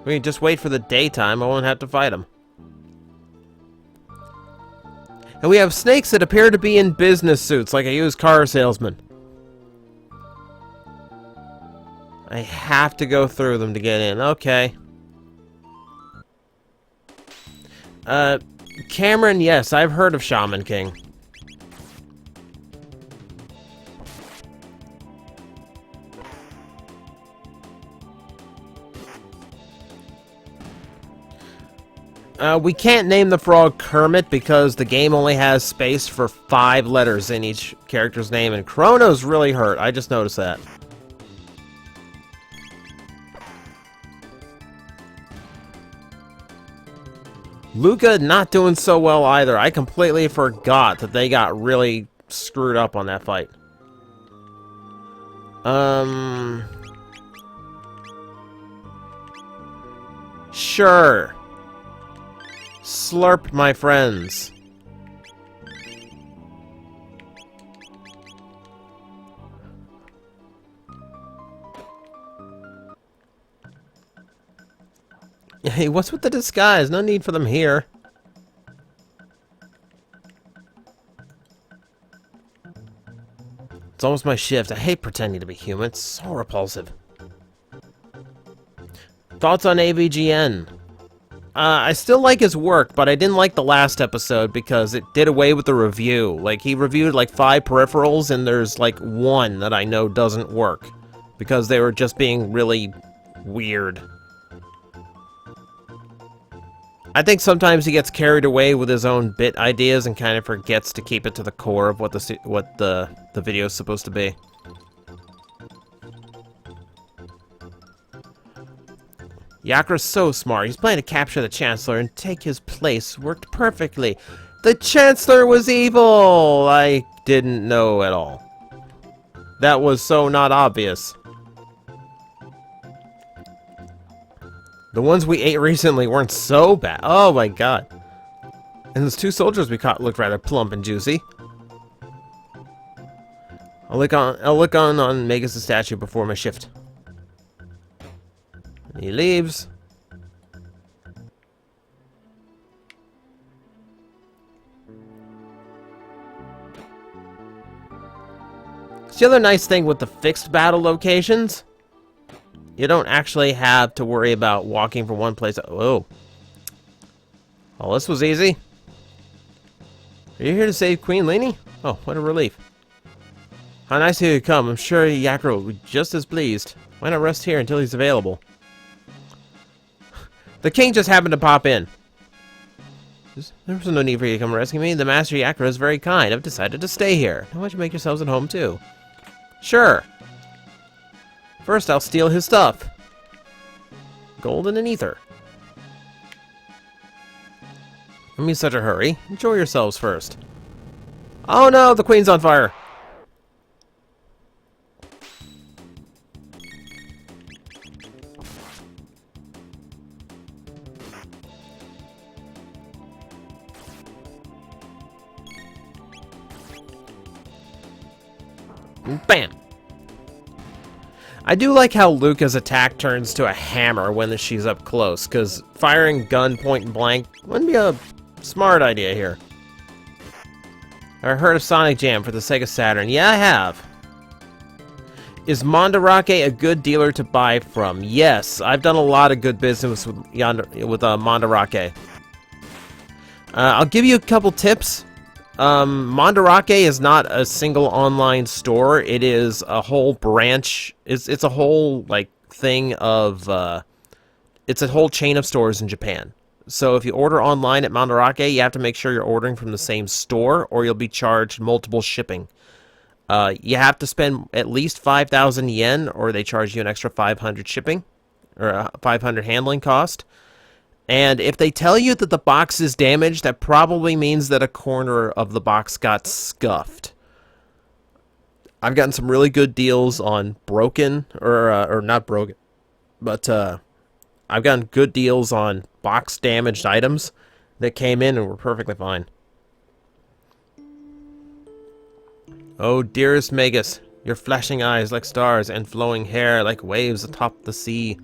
We can just wait for the daytime, I won't have to fight them. And we have snakes that appear to be in business suits, like a used car salesman. I have to go through them to get in. Okay. Cameron, yes, I've heard of Shaman King. We can't name the frog Kermit because the game only has space for 5 letters in each character's name, and Chrono's really hurt. I just noticed that. Luca not doing so well either. I completely forgot that they got really screwed up on that fight. Sure. Slurp, my friends. Hey, what's with the disguise? No need for them here. It's almost my shift. I hate pretending to be human. It's so repulsive. Thoughts on AVGN? I still like his work, but I didn't like the last episode because it did away with the review. Like, he reviewed like 5 peripherals, and there's like 1 that I know doesn't work. Because they were just being really weird. I think sometimes he gets carried away with his own bit ideas and kind of forgets to keep it to the core of what the video is supposed to be. Yakra's so smart. He's planning to capture the Chancellor and take his place. Worked perfectly. The Chancellor was evil! I didn't know at all. That was so not obvious. The ones we ate recently weren't so bad. Oh my god. And those 2 soldiers we caught looked rather plump and juicy. I'll look on Megas' statue before my shift. He leaves. It's the other nice thing with the fixed battle locations. You don't actually have to worry about walking from one place. Whoa. Oh, this was easy. Are you here to save Queen Leni? Oh, what a relief. How nice of you to come. I'm sure Yakra will be just as pleased. Why not rest here until he's available? The king just happened to pop in. There was no need for you to come rescue me. The Master Yakra is very kind. I've decided to stay here. Why don't you make yourselves at home, too? Sure. First, I'll steal his stuff. Golden and ether. Don't be in such a hurry. Enjoy yourselves first. Oh no, the queen's on fire. Bam! I do like how Luca's attack turns to a hammer when she's up close, because firing gun point blank wouldn't be a smart idea here. I heard of Sonic Jam for the Sega Saturn. Yeah, I have. Is Mandarake a good dealer to buy from? Yes, I've done a lot of good business with Mandarake. I'll give you a couple tips. Mandarake is not a single online store. It is a whole branch. It's a whole, like, thing of, it's a whole chain of stores in Japan. So if you order online at Mandarake, you have to make sure you're ordering from the same store, or you'll be charged multiple shipping. You have to spend at least 5,000 yen, or they charge you an extra 500 shipping, or 500 handling cost. And if they tell you that the box is damaged, that probably means that a corner of the box got scuffed. I've gotten some really good deals on broken, or not broken, but I've gotten good deals on box damaged items that came in and were perfectly fine. Oh, dearest Magus, your flashing eyes like stars and flowing hair like waves atop the sea.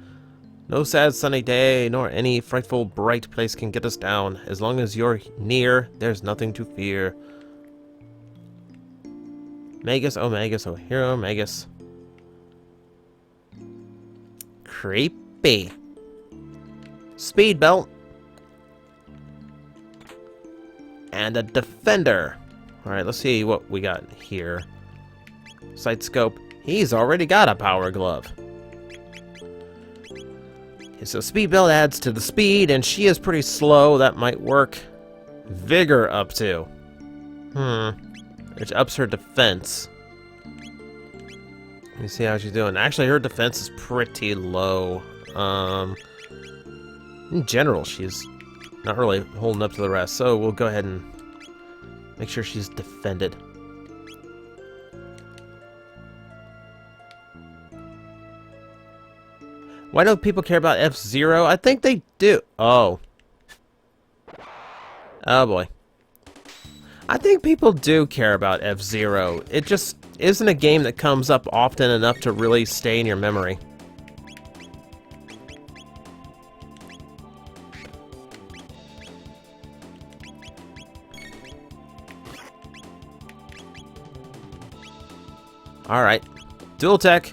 No sad sunny day, nor any frightful bright place can get us down. As long as you're near, there's nothing to fear. Magus, oh hero Magus. Creepy. Speed belt. And a defender. Alright, let's see what we got here. Sight scope. He's already got a power glove. So speed belt adds to the speed, and she is pretty slow. That might work. Vigor up to. Which ups her defense. Let me see how she's doing. Actually, her defense is pretty low. In general, she's not really holding up to the rest. So we'll go ahead and make sure she's defended. Why don't people care about F-Zero? I think they do. Oh. Oh boy. I think people do care about F-Zero. It just isn't a game that comes up often enough to really stay in your memory. Alright. Dual tech.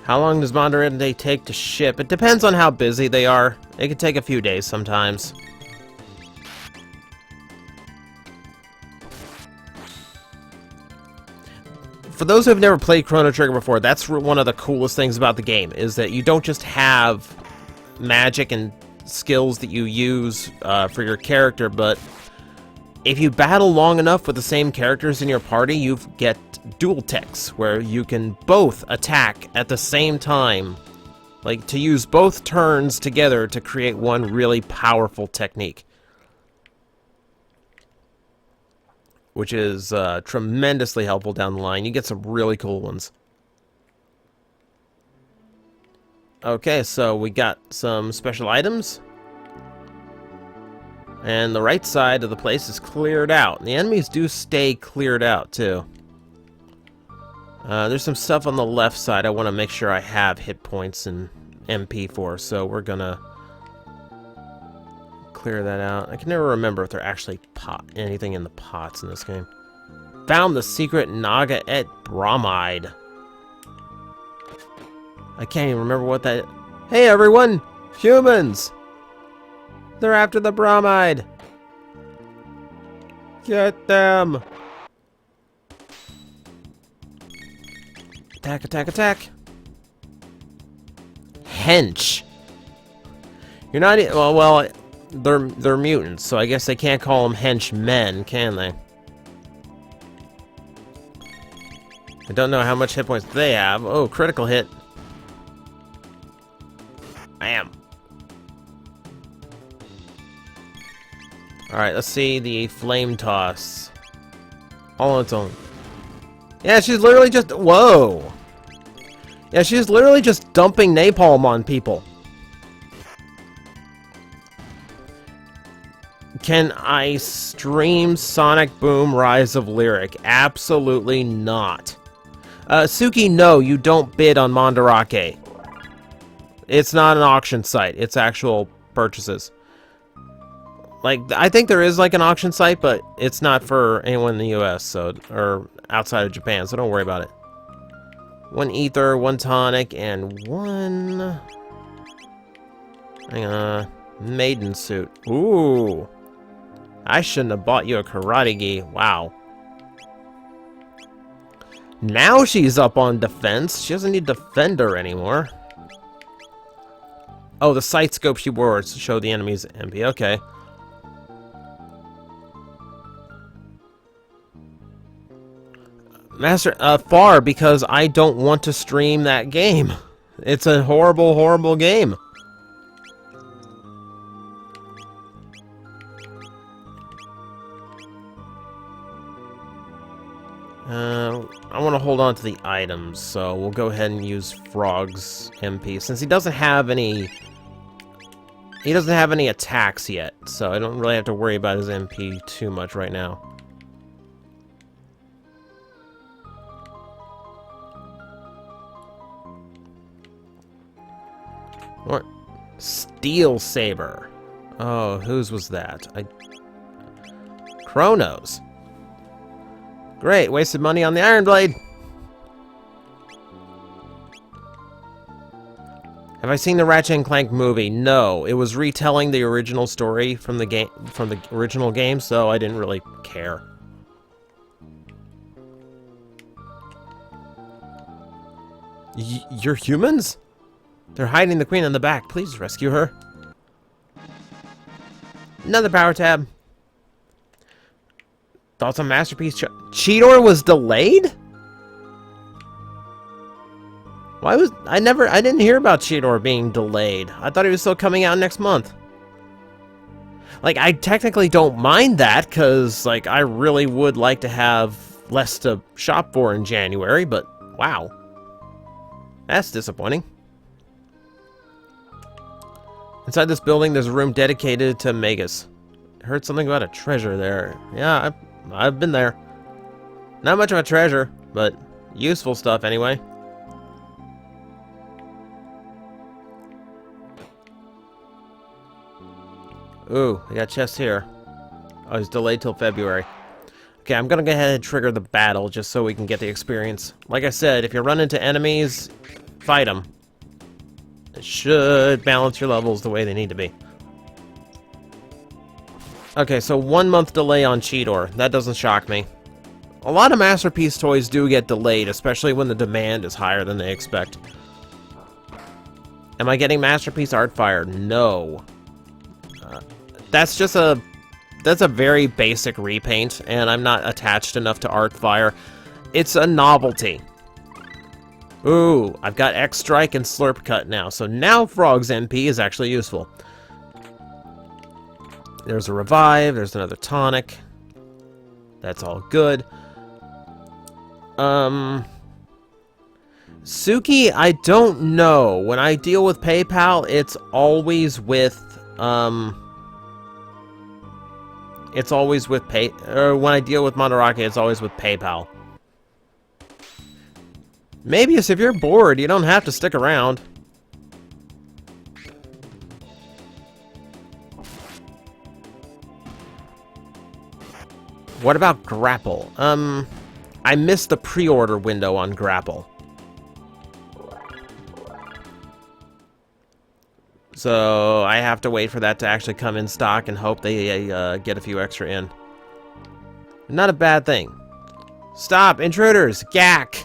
How long does Monterey take to ship? It depends on how busy they are. It could take a few days sometimes. For those who have never played Chrono Trigger before, that's one of the coolest things about the game, is that you don't just have magic and skills that you use for your character, but if you battle long enough with the same characters in your party, you get dual techs, where you can both attack at the same time. Like, to use both turns together to create one really powerful technique. Which is tremendously helpful down the line. You get some really cool ones. Okay, so we got some special items. And the right side of the place is cleared out. And the enemies do stay cleared out, too. There's some stuff on the left side I want to make sure I have hit points and MP for, so we're gonna clear that out. I can never remember if there are actually anything in the pots in this game. Found the secret Naga et Bromide. I can't even remember what that... Hey everyone! Humans! They're after the Bromide! Get them! Attack, attack, attack! Hench! You're not... Well, they're mutants, so I guess they can't call them henchmen, can they? I don't know how much hit points they have. Oh, critical hit. Bam. Alright, let's see the flame toss. All on its own. Yeah, she's literally just... Whoa! Yeah, she's literally just dumping napalm on people. Can I stream Sonic Boom Rise of Lyric? Absolutely not. Suki, no, you don't bid on Mandarake. It's not an auction site. It's actual purchases. Like, I think there is, like, an auction site, but it's not for anyone in the US, so, or outside of Japan, so don't worry about it. 1 ether, 1 tonic, and 1... Hang on. Maiden suit. Ooh. I shouldn't have bought you a karate gi. Wow. Now she's up on defense. She doesn't need defender anymore. Oh, the sight scope she wore to show the enemy's MP. Okay. Master, far, because I don't want to stream that game. It's a horrible, horrible game. I want to hold on to the items, so we'll go ahead and use Frog's MP, since he doesn't have any... He doesn't have any attacks yet, so I don't really have to worry about his MP too much right now. What? Steel Saber. Oh, whose was that? Chrono's. Great, wasted money on the Iron Blade. Have I seen the Ratchet and Clank movie? No, it was retelling the original story from the game, from the original game, so I didn't really care. You're humans? They're hiding the queen in the back. Please rescue her. Another power tab. Thoughts on Masterpiece? Cheetor was delayed? Why was... I didn't hear about Cheetor being delayed. I thought he was still coming out next month. Like, I technically don't mind that, because, like, I really would like to have less to shop for in January, but, wow. That's disappointing. Inside this building, there's a room dedicated to Megas. I heard something about a treasure there. Yeah, I've been there. Not much of a treasure, but useful stuff anyway. Ooh, I got a chest here. Oh, it's delayed till February. Okay, I'm gonna go ahead and trigger the battle just so we can get the experience. Like I said, if you run into enemies, fight them. It should balance your levels the way they need to be. Okay, so 1 month delay on Cheetor. That doesn't shock me. A lot of Masterpiece toys do get delayed, especially when the demand is higher than they expect. Am I getting Masterpiece Artfire? No. That's just a... That's a very basic repaint, and I'm not attached enough to Artfire. It's a novelty. Ooh, I've got X-Strike and Slurp Cut now, so now Frog's MP is actually useful. There's a Revive, there's another Tonic. That's all good. Suki, I don't know. When I deal with PayPal, it's always with, it's always with or when I deal with Mandarake, it's always with PayPal. Moebius, if you're bored, you don't have to stick around. What about Grapple? I missed the pre-order window on Grapple. So I have to wait for that to actually come in stock and hope they get a few extra in. Not a bad thing. Stop, intruders! Gack!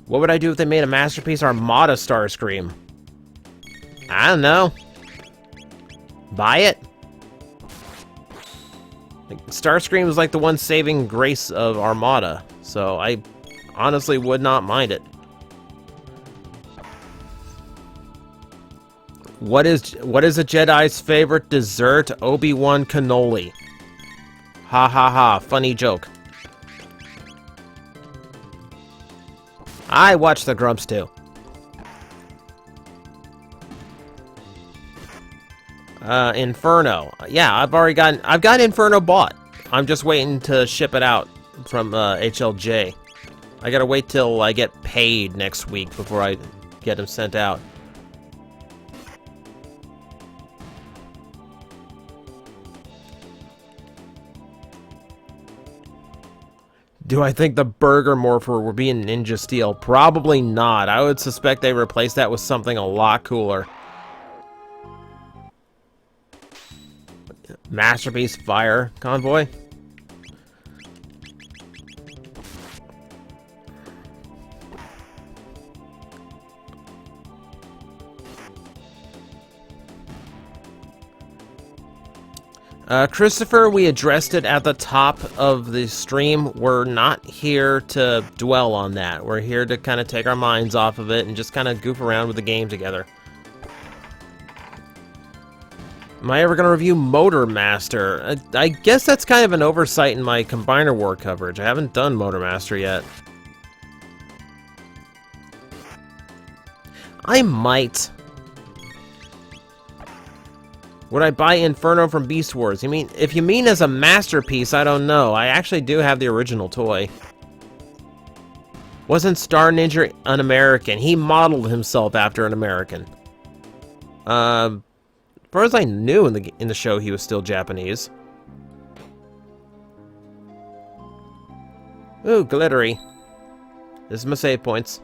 What would I do if they made a Masterpiece Armada Starscream? I don't know. Buy it? Like, Starscream is like the one saving grace of Armada, so I honestly would not mind it. What is a Jedi's favorite dessert? Obi-Wan cannoli. Ha ha ha, funny joke. I watch the Grumps too. Inferno. Yeah, I've got Inferno bought. I'm just waiting to ship it out from HLJ. I gotta wait till I get paid next week before I get them sent out. Do I think the Burger Morpher will be in Ninja Steel? Probably not. I would suspect they replace that with something a lot cooler. Masterpiece Fire Convoy? Christopher, we addressed it at the top of the stream. We're not here to dwell on that. We're here to kind of take our minds off of it and just kind of goof around with the game together. Am I ever going to review Motor Master? I guess that's kind of an oversight in my Combiner War coverage. I haven't done Motor Master yet. I might. Would I buy Inferno from Beast Wars? If you mean as a masterpiece, I don't know. I actually do have the original toy. Wasn't Star Ninja an American? He modeled himself after an American. As far as I knew in the show, he was still Japanese. Ooh, glittery. This is my save points.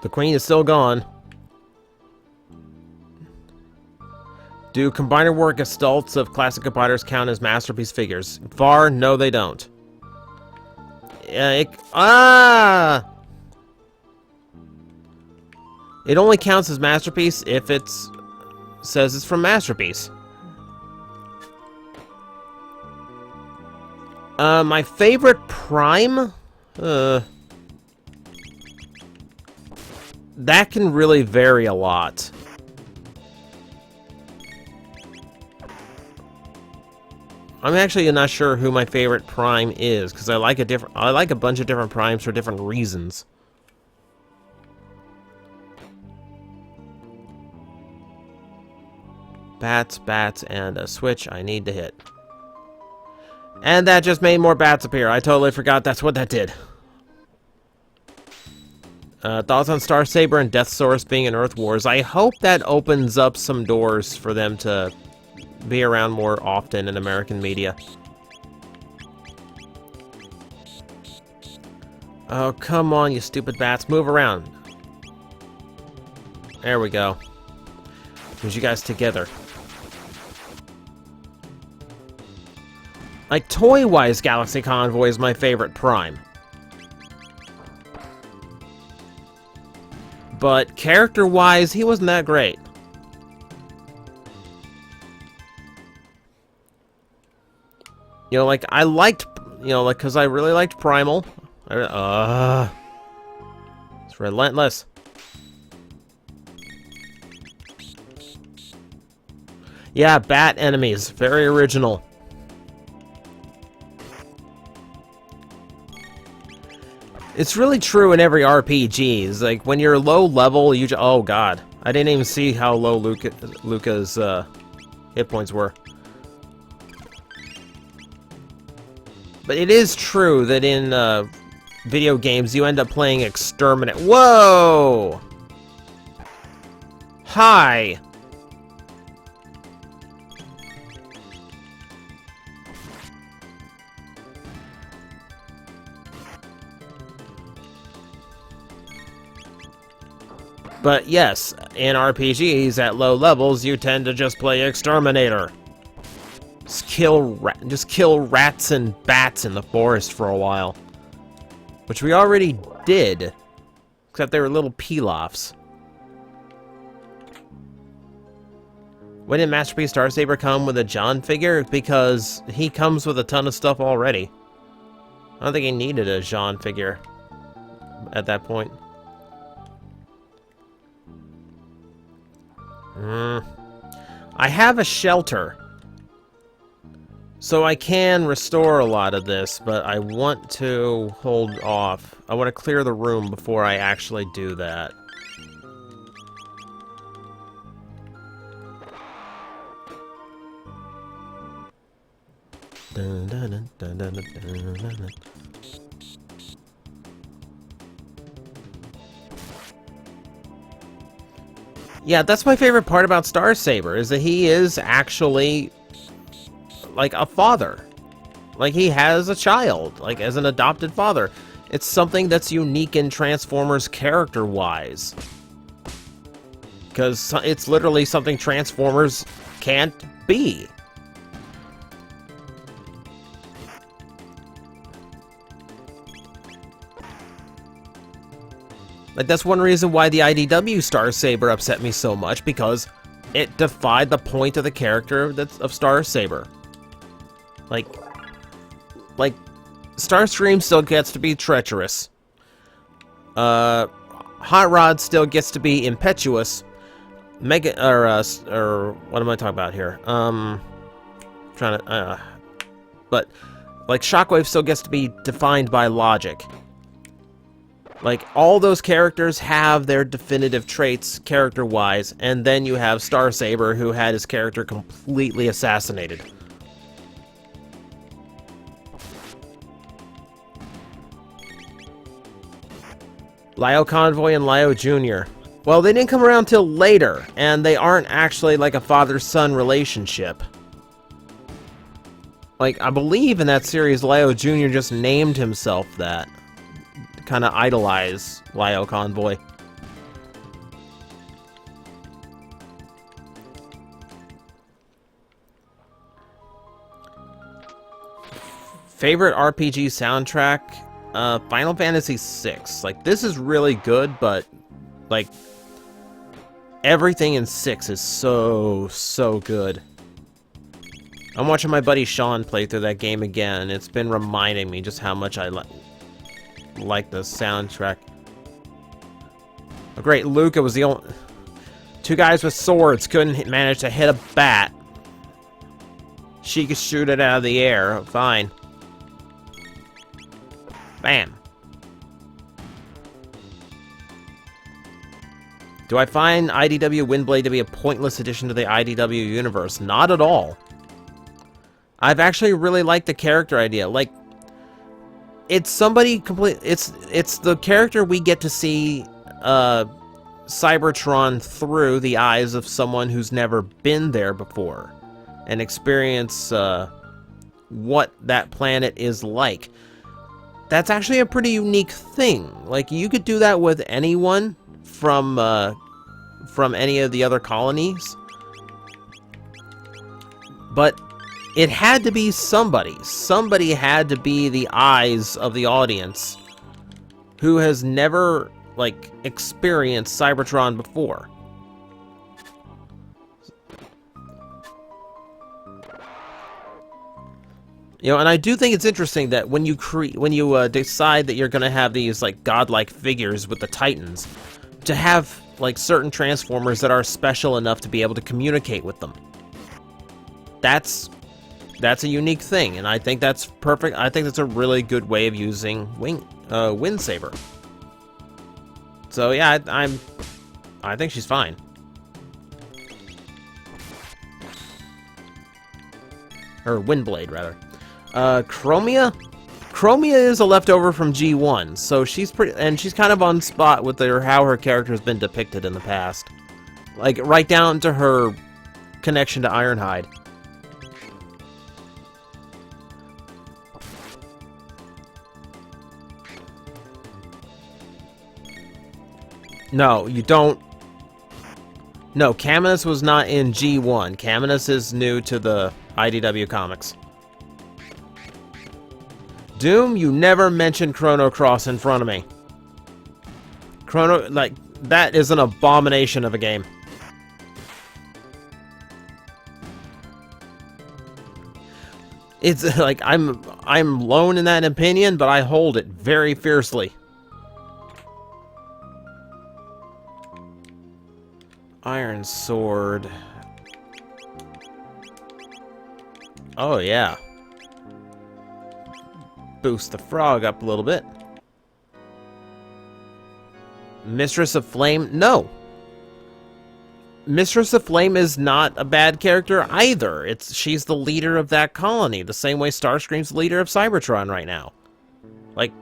The queen is still gone. Do Combiner War gestalts of classic compilers count as masterpiece figures? Far, no, they don't. It only counts as masterpiece if it says it's from Masterpiece. My favorite Prime? That can really vary a lot. I'm actually not sure who my favorite Prime is, because I like a bunch of different Primes for different reasons. Bats, and a switch I need to hit. And that just made more bats appear. I totally forgot that's what that did. Thoughts on Star Saber and Death Source being in Earth Wars? I hope that opens up some doors for them to be around more often in American media. Oh, come on, you stupid bats. Move around. There we go. Put you guys together. Like, toy-wise, Galaxy Convoy is my favorite Prime. But character-wise, he wasn't that great. You know, like, I liked, you know, like, because I really liked Primal. It's relentless. Yeah, bat enemies. Very original. It's really true in every RPG. It's like, when you're low level, you just... Oh, God. I didn't even see how low Luca's hit points were. But it is true that in video games, you end up playing Exterminate. Whoa! Hi! But yes, in RPGs at low levels, you tend to just play Exterminator. Just kill rats and bats in the forest for a while. Which we already did. Except they were little peel-offs. When did Masterpiece Starsaber come with a John figure? Because he comes with a ton of stuff already. I don't think he needed a Jean figure at that point. I have a shelter, so I can restore a lot of this, but I want to hold off. I want to clear the room before I actually do that. Yeah, that's my favorite part about Starsaber, is that he is actually like a father. Like, he has a child, like, as an adopted father. It's something that's unique in Transformers character-wise. Because it's literally something Transformers can't be. Like, that's one reason why the IDW Starsaber upset me so much, because it defied the point of the character of Starsaber. Like, Starscream still gets to be treacherous. Hot Rod still gets to be impetuous. Mega, or what am I talking about here? But, like, Shockwave still gets to be defined by logic. Like, all those characters have their definitive traits, character-wise, and then you have Starsaber, who had his character completely assassinated. Lio Convoy and Lio Jr. Well, they didn't come around till later, and they aren't actually like a father-son relationship. Like, I believe in that series, Lio Jr. just named himself that. Kind of idolize Lio Convoy. Favorite RPG soundtrack? Final Fantasy VI. Like, this is really good, but, like, everything in 6 is so good. I'm watching my buddy Sean play through that game again, and it's been reminding me just how much I like the soundtrack. Oh, great, Luca was the only... Two guys with swords couldn't manage to hit a bat. She could shoot it out of the air. Fine. Bam. Do I find IDW Windblade to be a pointless addition to the IDW universe? Not at all. I've actually really liked the character idea. Like, it's somebody complete. It's the character we get to see Cybertron through the eyes of someone who's never been there before, and experience what that planet is like. That's actually a pretty unique thing. Like, you could do that with anyone from any of the other colonies, but it had to be somebody. Somebody had to be the eyes of the audience who has never, like, experienced Cybertron before. You know, and I do think it's interesting that when you decide that you're going to have these, like, godlike figures with the Titans, to have, like, certain Transformers that are special enough to be able to communicate with them. That's a unique thing, and I think that's perfect. I think that's a really good way of using Wind Saber. So yeah, I think she's fine. Or Windblade, rather. Chromia? Chromia is a leftover from G1, so she's she's kind of on spot with how her character has been depicted in the past. Like, right down to her connection to Ironhide. No, you don't. No, Caminus was not in G1. Caminus is new to the IDW comics. Doom, you never mentioned Chrono Cross in front of me. Chrono, like, that is an abomination of a game. It's like I'm lone in that opinion, but I hold it very fiercely. Iron Sword. Oh yeah. Boost the frog up a little bit. Mistress of Flame? No. Mistress of Flame is not a bad character either. She's the leader of that colony, the same way Starscream's the leader of Cybertron right now. Like,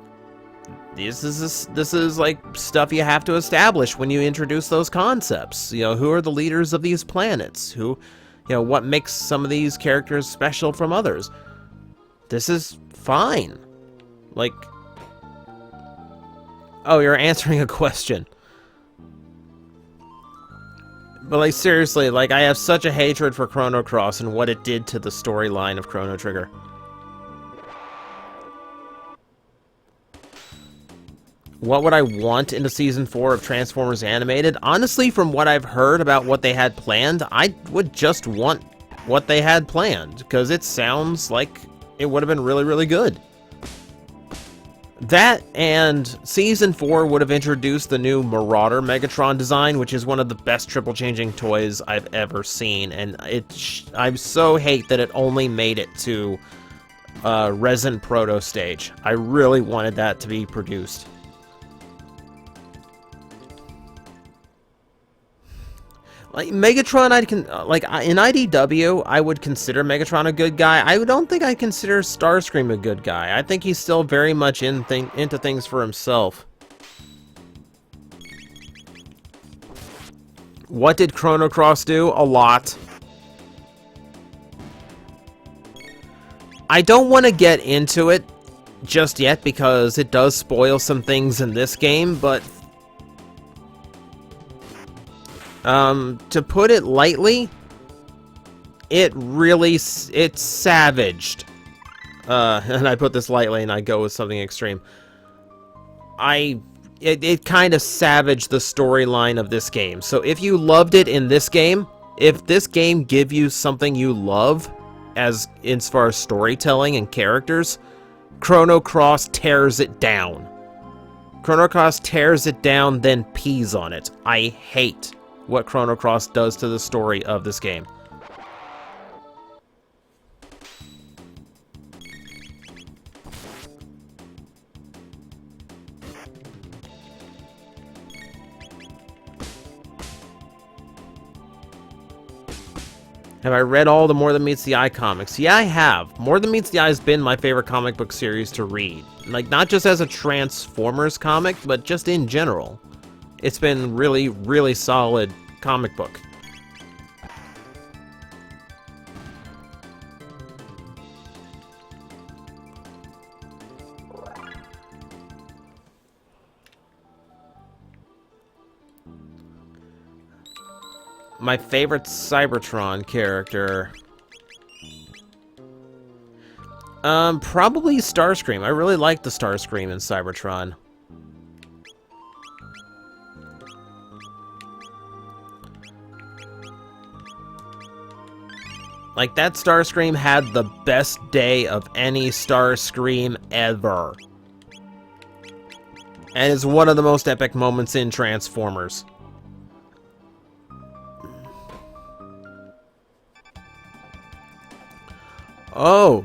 this is like stuff you have to establish when you introduce those concepts. You know, who are the leaders of these planets? Who, you know, what makes some of these characters special from others? This is fine. Like, oh, you're answering a question. But, like, seriously, like, I have such a hatred for Chrono Cross and what it did to the storyline of Chrono Trigger. What would I want in the Season 4 of Transformers Animated? Honestly, from what I've heard about what they had planned, I would just want what they had planned, because it sounds like it would have been really, really good. That and Season 4 would have introduced the new Marauder Megatron design, which is one of the best triple-changing toys I've ever seen, and I so hate that it only made it to Resin Proto stage. I really wanted that to be produced. Like, Megatron, in IDW, I would consider Megatron a good guy. I don't think I consider Starscream a good guy. I think he's still very much into things for himself. What did Chrono Cross do? A lot. I don't want to get into it just yet because it does spoil some things in this game, but to put it lightly, it savaged. And I put this lightly and I go with something extreme. It kind of savaged the storyline of this game. So if you loved it in this game, if this game give you something you love, as far as storytelling and characters, Chrono Cross tears it down. Chrono Cross tears it down, then pees on it. I hate what Chrono Cross does to the story of this game. Have I read all the More Than Meets the Eye comics? Yeah, I have. More Than Meets the Eye has been my favorite comic book series to read. Like, not just as a Transformers comic, but just in general. It's been really, really solid comic book. My favorite Cybertron character. Probably Starscream. I really like the Starscream in Cybertron. Like, that Starscream had the best day of any Starscream ever. And is one of the most epic moments in Transformers. Oh,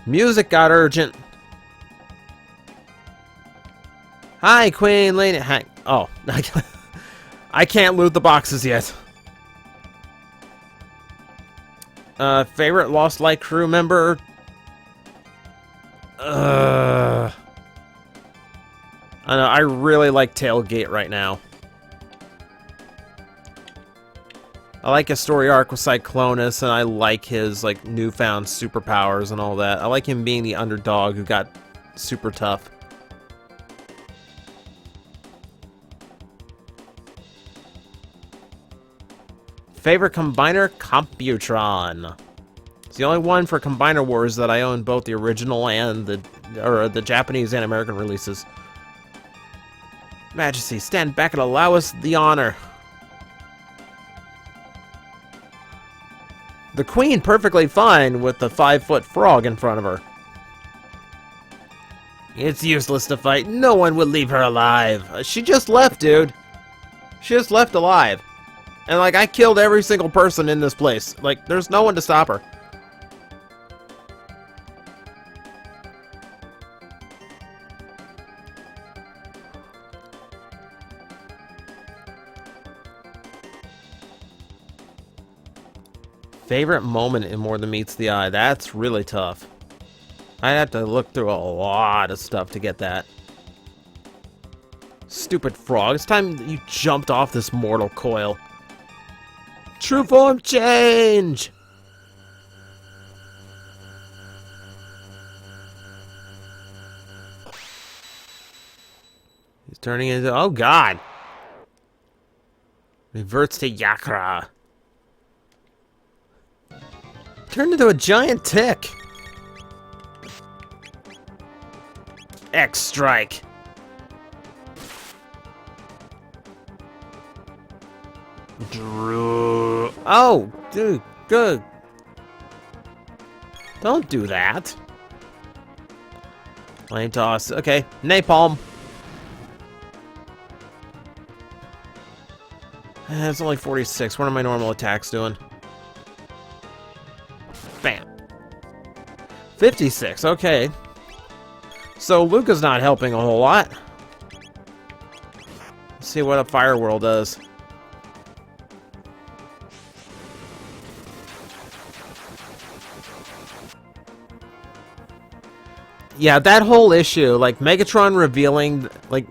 music got urgent. Hi, Queen Lady. Hi. Oh, I can't loot the boxes yet. Favorite Lost Light crew member? I know, I really like Tailgate right now. I like his story arc with Cyclonus, and I like his, like, newfound superpowers and all that. I like him being the underdog who got super tough. Favorite combiner? Computron. It's the only one for Combiner Wars that I own both the original and the Japanese and American releases. Majesty, stand back and allow us the honor. The queen perfectly fine with the 5-foot frog in front of her. It's useless to fight. No one would leave her alive. She just left, dude. She just left alive. And, like, I killed every single person in this place. Like, there's no one to stop her. Favorite moment in More Than Meets the Eye. That's really tough. I'd have to look through a lot of stuff to get that. Stupid frog. It's time you jumped off this mortal coil. True form change! He's turning into... Oh, God! Reverts to Yakra. Turned into a giant tick. X-Strike. Drew. Oh, dude, good. Don't do that. Flame toss. Okay, napalm. It's only 46. What are my normal attacks doing? Bam. 56. Okay. So Luca's not helping a whole lot. Let's see what a fire whirl does. Yeah, that whole issue, like Megatron revealing like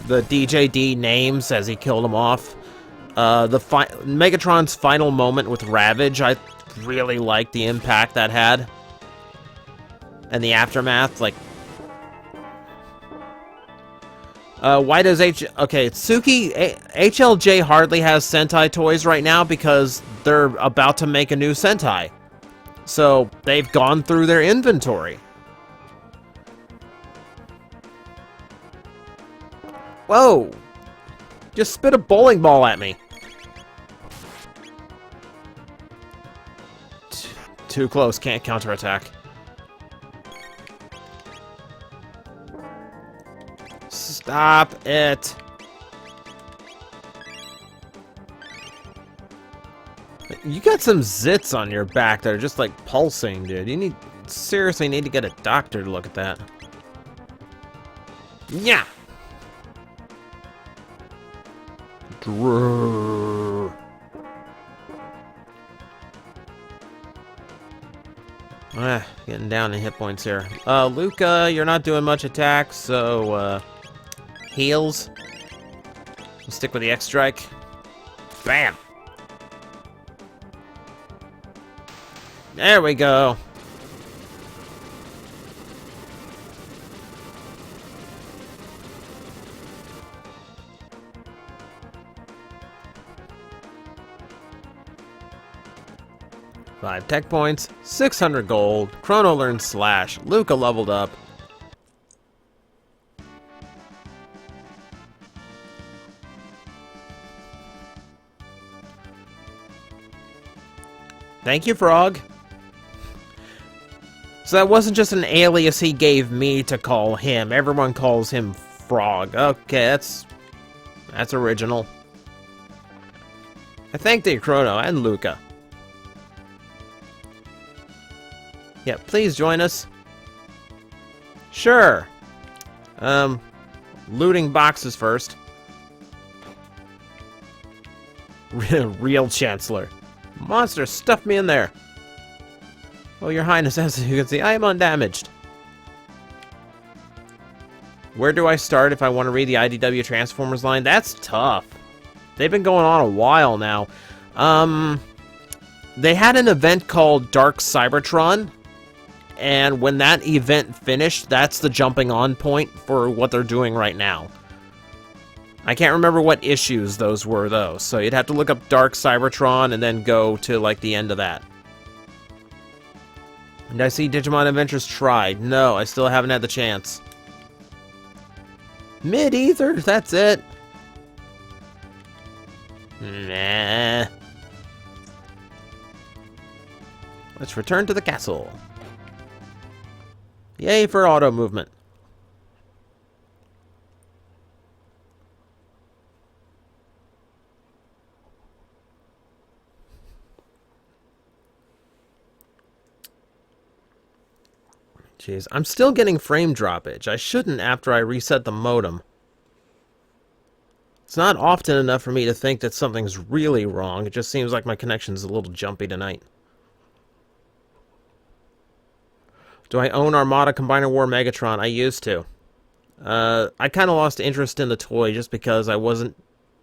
the DJD names as he killed him off. Megatron's final moment with Ravage, I really liked the impact that had. And the aftermath, like... why does Tsuki... HLJ hardly has Sentai toys right now because they're about to make a new Sentai. So, they've gone through their inventory. Whoa! Just spit a bowling ball at me. Too close, can't counterattack. Stop it. You got some zits on your back that are just like pulsing, dude. You seriously need to get a doctor to look at that. Yeah. Drew. Getting down in hit points here. Luca, you're not doing much attacks, so heals. We'll stick with the X-Strike. Bam! There we go. Five tech points, 600 gold, Chrono learned Slash, Luca leveled up. Thank you, Frog. So that wasn't just an alias he gave me to call him. Everyone calls him Frog. Okay, that's original. I thanked you, Chrono and Luca. Yeah, please join us. Sure. Looting boxes first. Real Chancellor. Monster, stuff me in there. Oh, Your Highness, as you can see, I am undamaged. Where do I start if I want to read the IDW Transformers line? That's tough. They've been going on a while now. They had an event called Dark Cybertron. And when that event finished, that's the jumping on point for what they're doing right now. I can't remember what issues those were, though. So you'd have to look up Dark Cybertron and then go to, like, the end of that. Did I see Digimon Adventures tried? No, I still haven't had the chance. Mid-ether, that's it. Nah. Let's return to the castle. Yay for auto movement. Jeez, I'm still getting frame droppage. I shouldn't after I reset the modem. It's not often enough for me to think that something's really wrong. It just seems like my connection's a little jumpy tonight. Do I own Armada Combiner War Megatron? I used to. I kind of lost interest in the toy just because I wasn't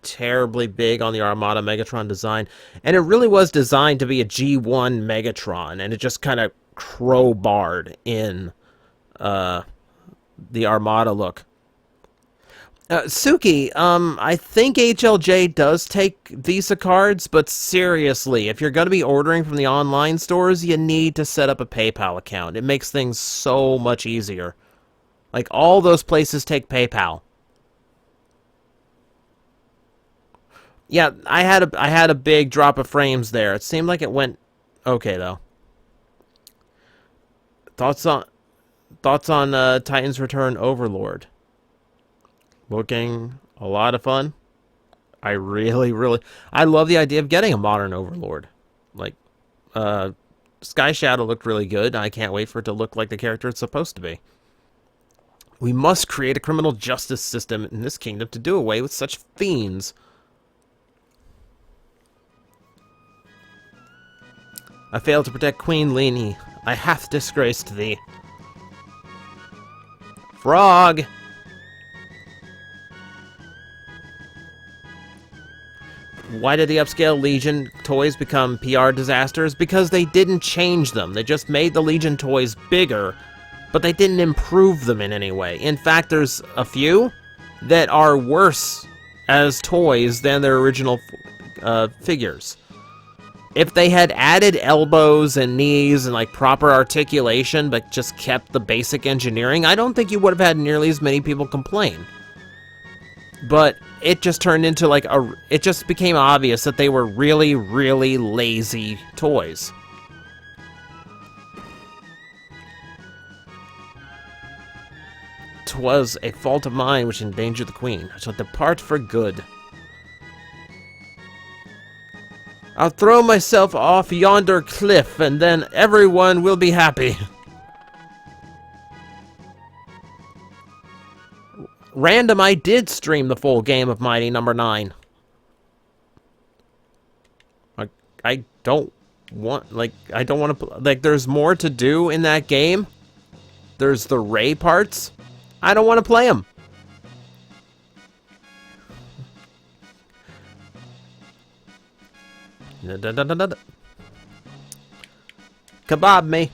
terribly big on the Armada Megatron design. And it really was designed to be a G1 Megatron, and it just kind of crowbarred in the Armada look. Suki, I think HLJ does take Visa cards, but seriously, if you're going to be ordering from the online stores, you need to set up a PayPal account. It makes things so much easier. Like, all those places take PayPal. Yeah, I had a big drop of frames there. It seemed like it went okay, though. Thoughts on Titan's Return Overlord? Looking a lot of fun. I love the idea of getting a modern Overlord. Like, Sky Shadow looked really good. I can't wait for it to look like the character it's supposed to be. We must create a criminal justice system in this kingdom to do away with such fiends. I failed to protect Queen Leni. I hath disgraced thee. Frog! Why did the upscale Legion toys become PR disasters? Because they didn't change them. They just made the Legion toys bigger, but they didn't improve them in any way. In fact, there's a few that are worse as toys than their original figures. If they had added elbows and knees and like proper articulation, but just kept the basic engineering, I don't think you would have had nearly as many people complain. But it just turned into like it just became obvious that they were really, really lazy toys. "'Twas a fault of mine which endangered the queen. I shall depart for good. I'll throw myself off yonder cliff, and then everyone will be happy." Random, I did stream the full game of Mighty Number 9. I don't want to, like, there's more to do in that game. There's the Ray parts. I don't want to play them. Kebab me.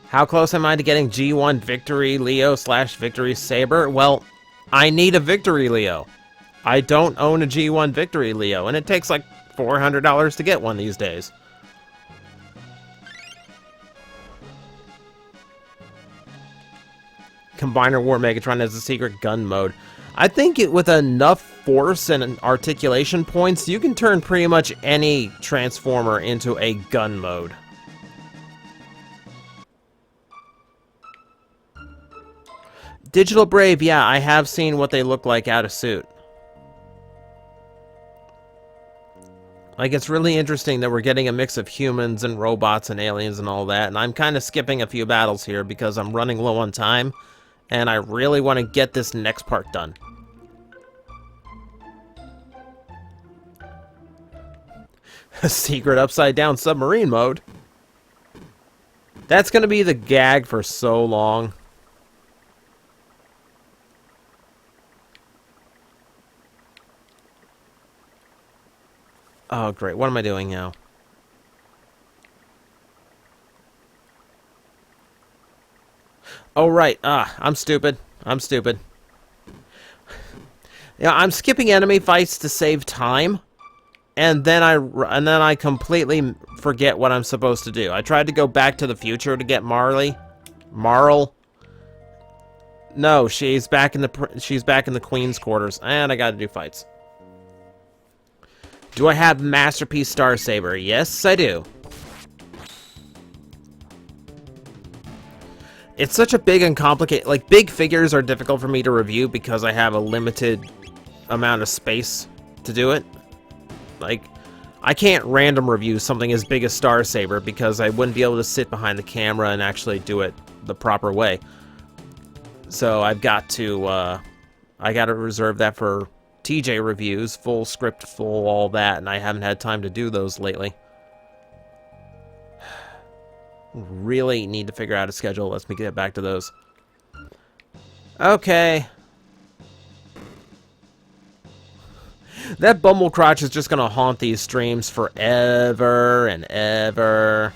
How close am I to getting G1 Victory Leo / Victory Saber? Well, I need a Victory Leo. I don't own a G1 Victory Leo, and it takes like $400 to get one these days. Combiner War Megatron has a secret gun mode. I think with enough force and articulation points, you can turn pretty much any Transformer into a gun mode. Digital Brave, yeah, I have seen what they look like out of suit. Like, it's really interesting that we're getting a mix of humans and robots and aliens and all that, and I'm kind of skipping a few battles here because I'm running low on time, and I really want to get this next part done. Secret upside-down submarine mode. That's going to be the gag for so long. Oh, great. What am I doing now? Oh, right. I'm stupid. I'm stupid. Yeah, I'm skipping enemy fights to save time. and then I completely forget what I'm supposed to do. I tried to go back to the future to get Marl. No, she's back in the Queen's quarters, and I gotta do fights. Do I have Masterpiece Star Saber? Yes, I do. It's such a big and complicated... Like, big figures are difficult for me to review because I have a limited amount of space to do it. Like, I can't random review something as big as Star Saber because I wouldn't be able to sit behind the camera and actually do it the proper way. So I've got to, I gotta reserve that for TJ reviews, full script, full all that, and I haven't had time to do those lately. Really need to figure out a schedule. Let's me get back to those. Okay. That Bumblecrotch is just gonna haunt these streams forever and ever.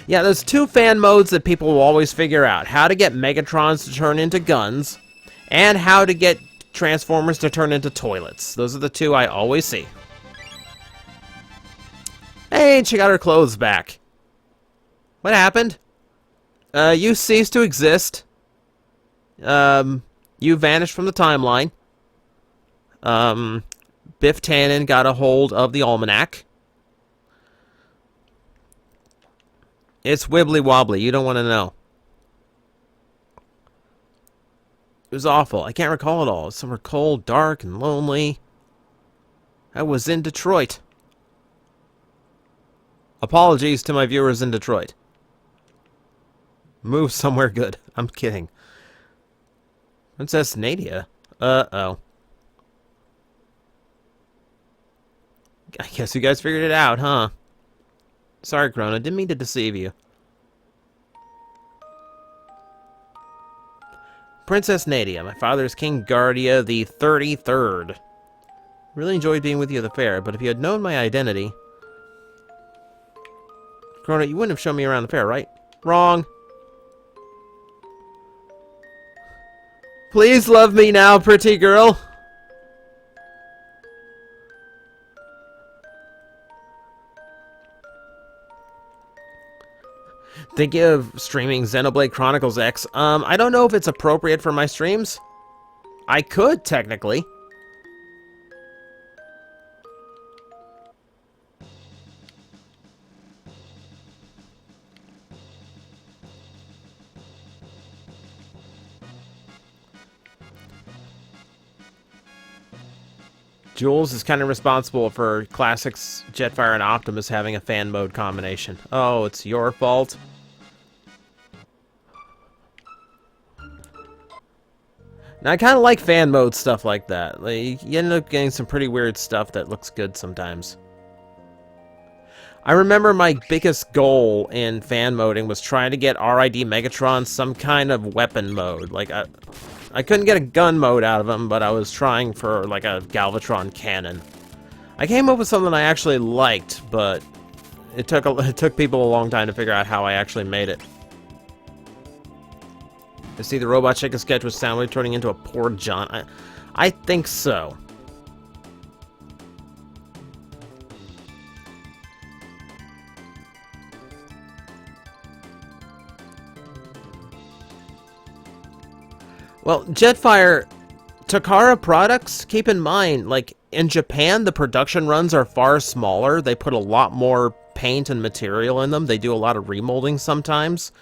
Yeah, there's two fan modes that people will always figure out. How to get Megatrons to turn into guns, and how to get Transformers to turn into toilets. Those are the two I always see. Hey, she got her clothes back. What happened? You ceased to exist. You vanished from the timeline. Biff Tannen got a hold of the almanac. It's wibbly wobbly. You don't want to know. It was awful. I can't recall it all. It was somewhere cold, dark, and lonely. I was in Detroit. Apologies to my viewers in Detroit. Move somewhere good. I'm kidding. Princess Nadia. Uh-oh. I guess you guys figured it out, huh? Sorry, Chrono. Didn't mean to deceive you. Princess Nadia. My father is King Guardia the 33rd. Really enjoyed being with you at the fair, but if you had known my identity... Chrono, you wouldn't have shown me around the fair, right? Wrong. Please love me now, pretty girl. Thinking of streaming Xenoblade Chronicles X. I don't know if it's appropriate for my streams. I could, technically. Jules is kind of responsible for Classics, Jetfire, and Optimus having a fan mode combination. Oh, it's your fault. Now, I kind of like fan mode stuff like that. Like, you end up getting some pretty weird stuff that looks good sometimes. I remember my biggest goal in fan moding was trying to get RID Megatron some kind of weapon mode. Like, I couldn't get a gun mode out of him, but I was trying for, like, a Galvatron cannon. I came up with something I actually liked, but it took people a long time to figure out how I actually made it. I see the Robot Chicken sketch with Soundwave turning into a poor John. I think so. Well, Jetfire, Takara products, keep in mind, like, in Japan, the production runs are far smaller. They put a lot more paint and material in them. They do a lot of remolding sometimes.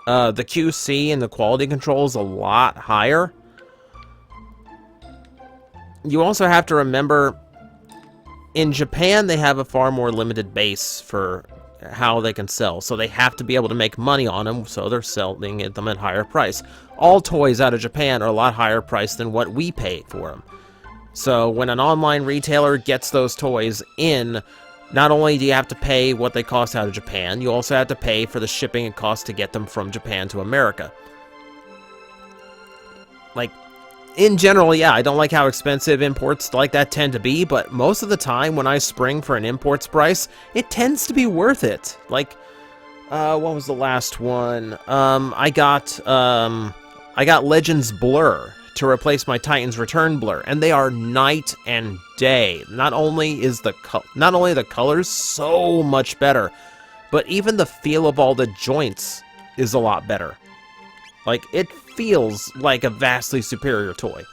The QC and the quality control is a lot higher. You also have to remember, in Japan, they have a far more limited base for how they can sell. So they have to be able to make money on them, so they're selling them at higher price. All toys out of Japan are a lot higher price than what we pay for them. So when an online retailer gets those toys in, not only do you have to pay what they cost out of Japan, you also have to pay for the shipping it costs to get them from Japan to America. Like, in general, yeah, I don't like how expensive imports like that tend to be, but most of the time when I spring for an imports price, it tends to be worth it. Like, what was the last one? I got Legends Blur to replace my Titan's Return blur, and they are night and day. Not only the colors so much better, but even the feel of all the joints is a lot better. Like, it feels like a vastly superior toy.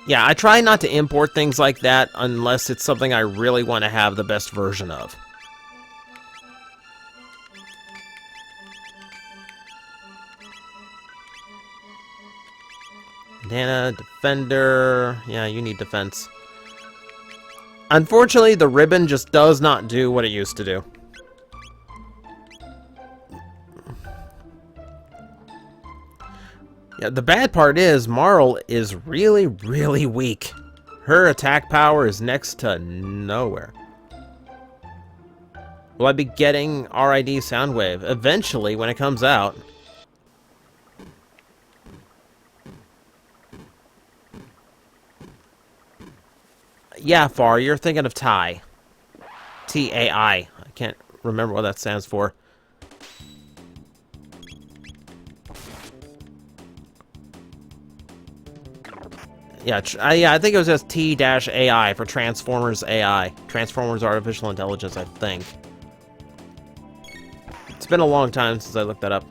Yeah, I try not to import things like that unless it's something I really want to have the best version of. Bandana, defender. Yeah, you need defense. Unfortunately, the ribbon just does not do what it used to do. Yeah, the bad part is Marl is really, really weak. Her attack power is next to nowhere. Will I be getting RID Soundwave? Eventually, when it comes out. Yeah, Far, you're thinking of Tai. T-A-I. I can't remember what that stands for. Yeah, I think it was just T-AI for Transformers AI. Transformers Artificial Intelligence, I think. It's been a long time since I looked that up.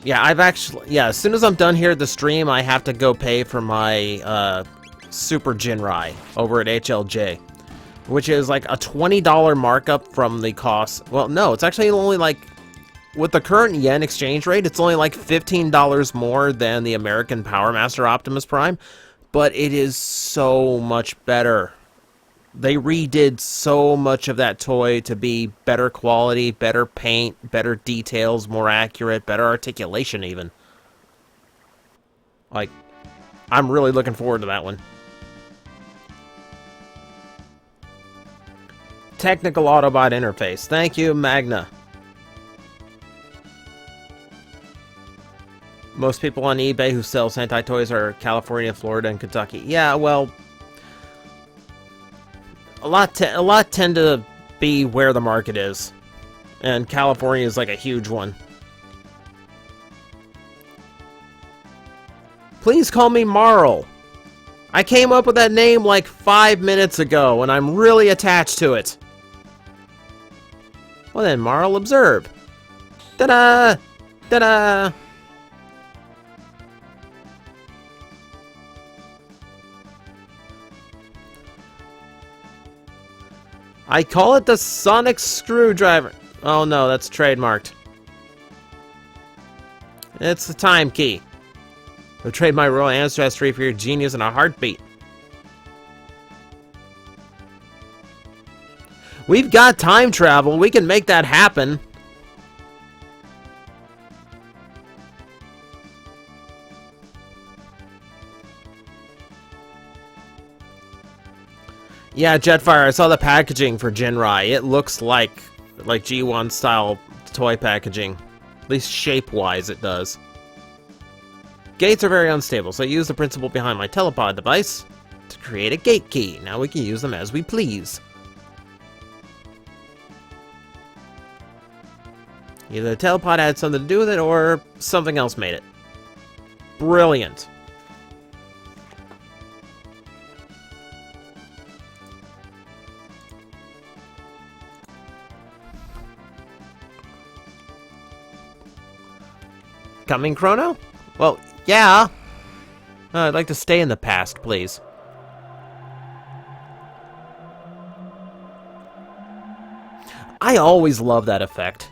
Yeah, as soon as I'm done here at the stream, I have to go pay for my, Super Jinrai over at HLJ. Which is like a $20 markup from the cost. Well, no, it's actually only like, with the current yen exchange rate, it's only like $15 more than the American Power Master Optimus Prime. But it is so much better. They redid so much of that toy to be better quality, better paint, better details, more accurate, better articulation even. Like, I'm really looking forward to that one. Technical Autobot interface. Thank you, Magna. Most people on eBay who sell Sentai toys are California, Florida, and Kentucky. Yeah, well, a lot tend to be where the market is, and California is like a huge one. Please call me Marl. I came up with that name like 5 minutes ago, and I'm really attached to it. Well then, Marl, observe. Ta-da! Ta-da! I call it the sonic screwdriver. Oh no, that's trademarked. It's the time key. I'll trade my royal ancestry for your genius in a heartbeat. We've got time travel. We can make that happen. Yeah, Jetfire, I saw the packaging for Jinrai. It looks like G1 style toy packaging. At least shape-wise it does. Gates are very unstable, so I use the principle behind my telepod device to create a gate key. Now we can use them as we please. Either the telepod had something to do with it, or something else made it. Brilliant. Coming, Chrono? Well, yeah. I'd like to stay in the past, please. I always love that effect.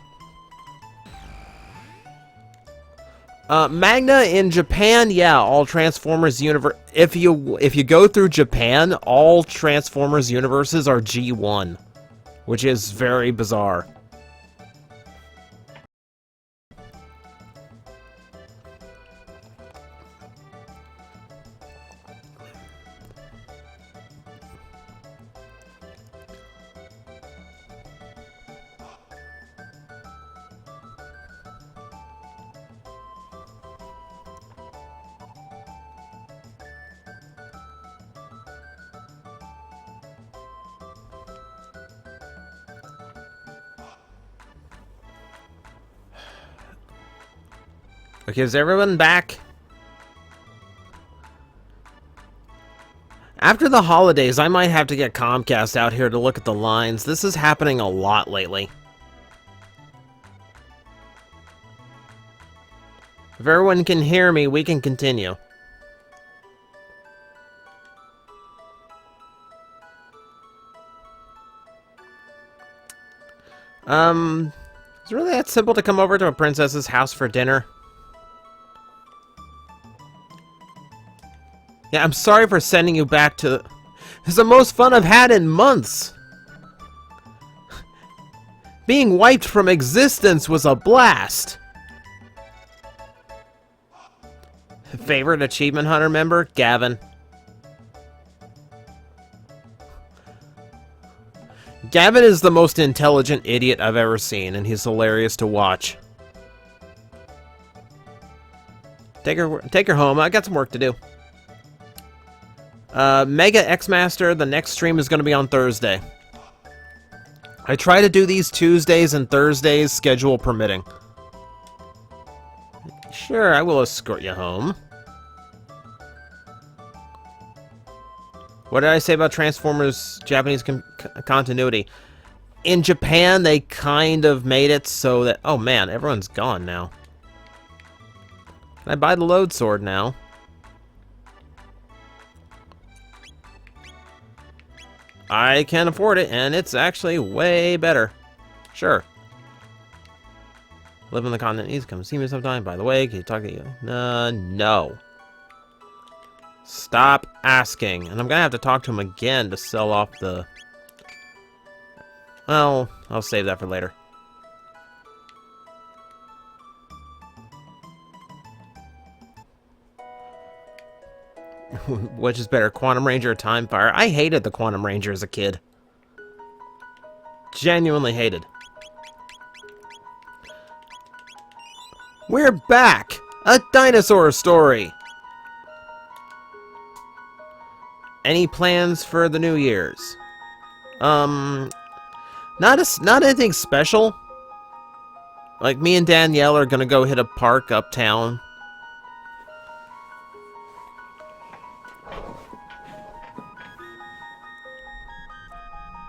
Magna in Japan, yeah, all Transformers universe. If you go through Japan, all Transformers universes are G1, which is very bizarre. Okay, is everyone back? After the holidays, I might have to get Comcast out here to look at the lines. This is happening a lot lately. If everyone can hear me, we can continue. Is it really that simple to come over to a princess's house for dinner? Yeah, I'm sorry for sending you back to... It's the most fun I've had in months! Being wiped from existence was a blast! Favorite Achievement Hunter member? Gavin. Gavin is the most intelligent idiot I've ever seen, and he's hilarious to watch. Take her home. I got some work to do. Mega X-Master, the next stream is going to be on Thursday. I try to do these Tuesdays and Thursdays, schedule permitting. Sure, I will escort you home. What did I say about Transformers Japanese continuity? In Japan, they kind of made it so that... Oh man, everyone's gone now. Can I buy the load sword now? I can afford it, and it's actually way better. Sure. Live on the continent. He's come see me sometime. By the way, can you talk to you? No. Stop asking. And I'm gonna have to talk to him again to sell off the... Well, I'll save that for later. Which is better, Quantum Ranger or Time Fire? I hated the Quantum Ranger as a kid. Genuinely hated. We're back! A dinosaur story! Any plans for the New Year's? Not anything special. Like, me and Danielle are gonna go hit a park uptown.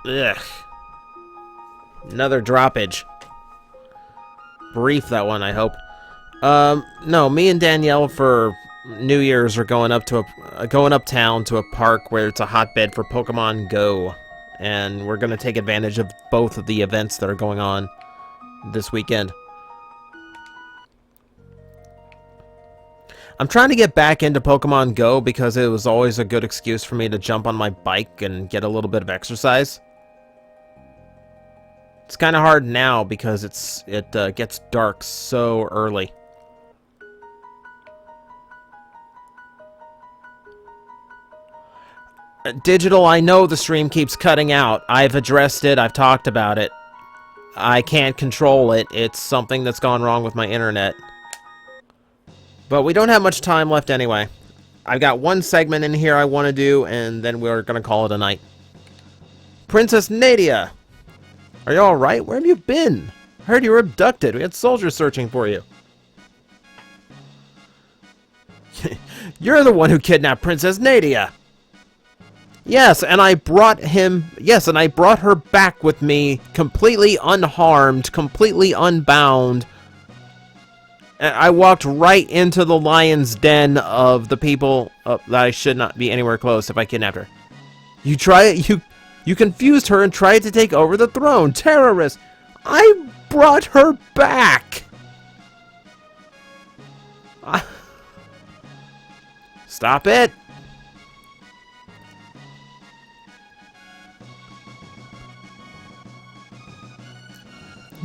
Ugh. Another droppage. Brief, that one, I hope. No, me and Danielle for New Year's are going uptown to a park where it's a hotbed for Pokemon Go. And we're gonna take advantage of both of the events that are going on this weekend. I'm trying to get back into Pokemon Go because it was always a good excuse for me to jump on my bike and get a little bit of exercise. It's kind of hard now because it gets dark so early. Digital, I know the stream keeps cutting out. I've addressed it. I've talked about it. I can't control it. It's something that's gone wrong with my internet. But we don't have much time left anyway. I've got one segment in here I want to do, and then we're going to call it a night. Princess Nadia! Are you alright? Where have you been? I heard you were abducted. We had soldiers searching for you. You're the one who kidnapped Princess Nadia! Yes, and I brought her back with me, completely unharmed, completely unbound. I walked right into the lion's den of the people that I should not be anywhere close if I kidnapped her. You confused her and tried to take over the throne. Terrorist! I brought her back! Stop it!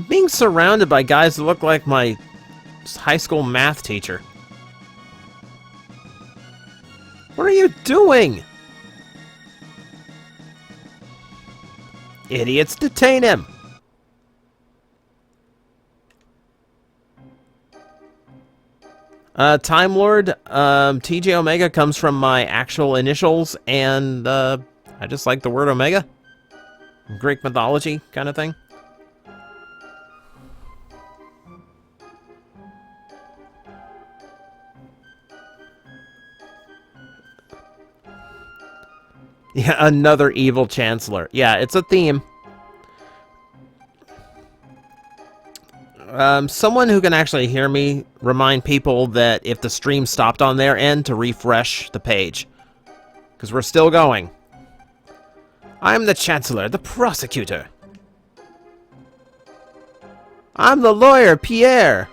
Being surrounded by guys that look like my high school math teacher. What are you doing? Idiots, detain him! Time Lord, TJOmega comes from my actual initials, and I just like the word Omega. Greek mythology kind of thing. Yeah, another evil chancellor. Yeah, it's a theme. Someone who can actually hear me remind people that if the stream stopped on their end to refresh the page. Because we're still going. I'm the chancellor, the prosecutor. I'm the lawyer, Pierre.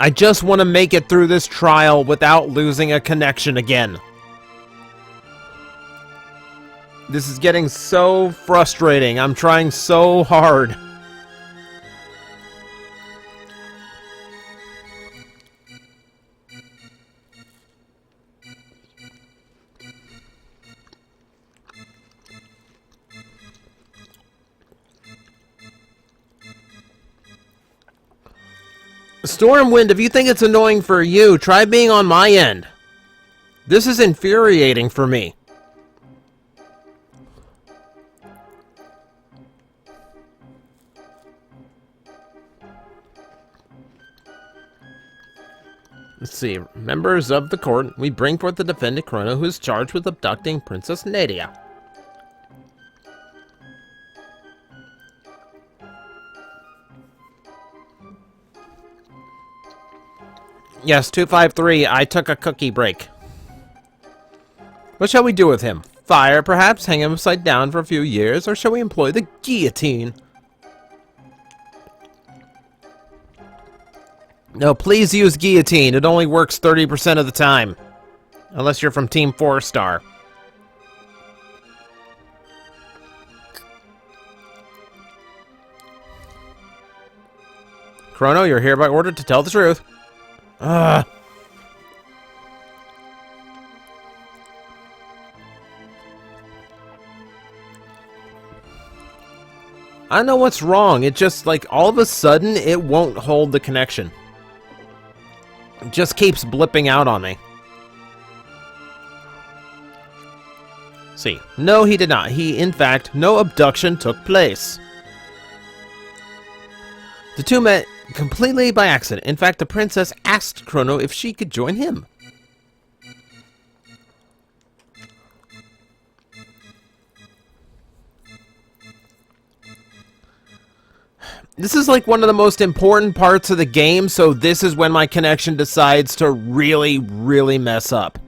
I just want to make it through this trial without losing a connection again. This is getting so frustrating. I'm trying so hard. Stormwind, if you think it's annoying for you, try being on my end. This is infuriating for me. Let's see. Members of the court, we bring forth the defendant Chrono, who is charged with abducting Princess Nadia. Yes, 253, I took a cookie break. What shall we do with him? Fire, perhaps? Hang him upside down for a few years? Or shall we employ the guillotine? No, please use guillotine. It only works 30% of the time. Unless you're from Team 4-Star. Chrono, you're hereby ordered to tell the truth. I don't know what's wrong. It just, like, all of a sudden, it won't hold the connection. It just keeps blipping out on me. See. No, he did not. In fact, no abduction took place. The two met completely by accident. In fact, the princess asked Chrono if she could join him. This is like one of the most important parts of the game, so this is when my connection decides to really, really mess up.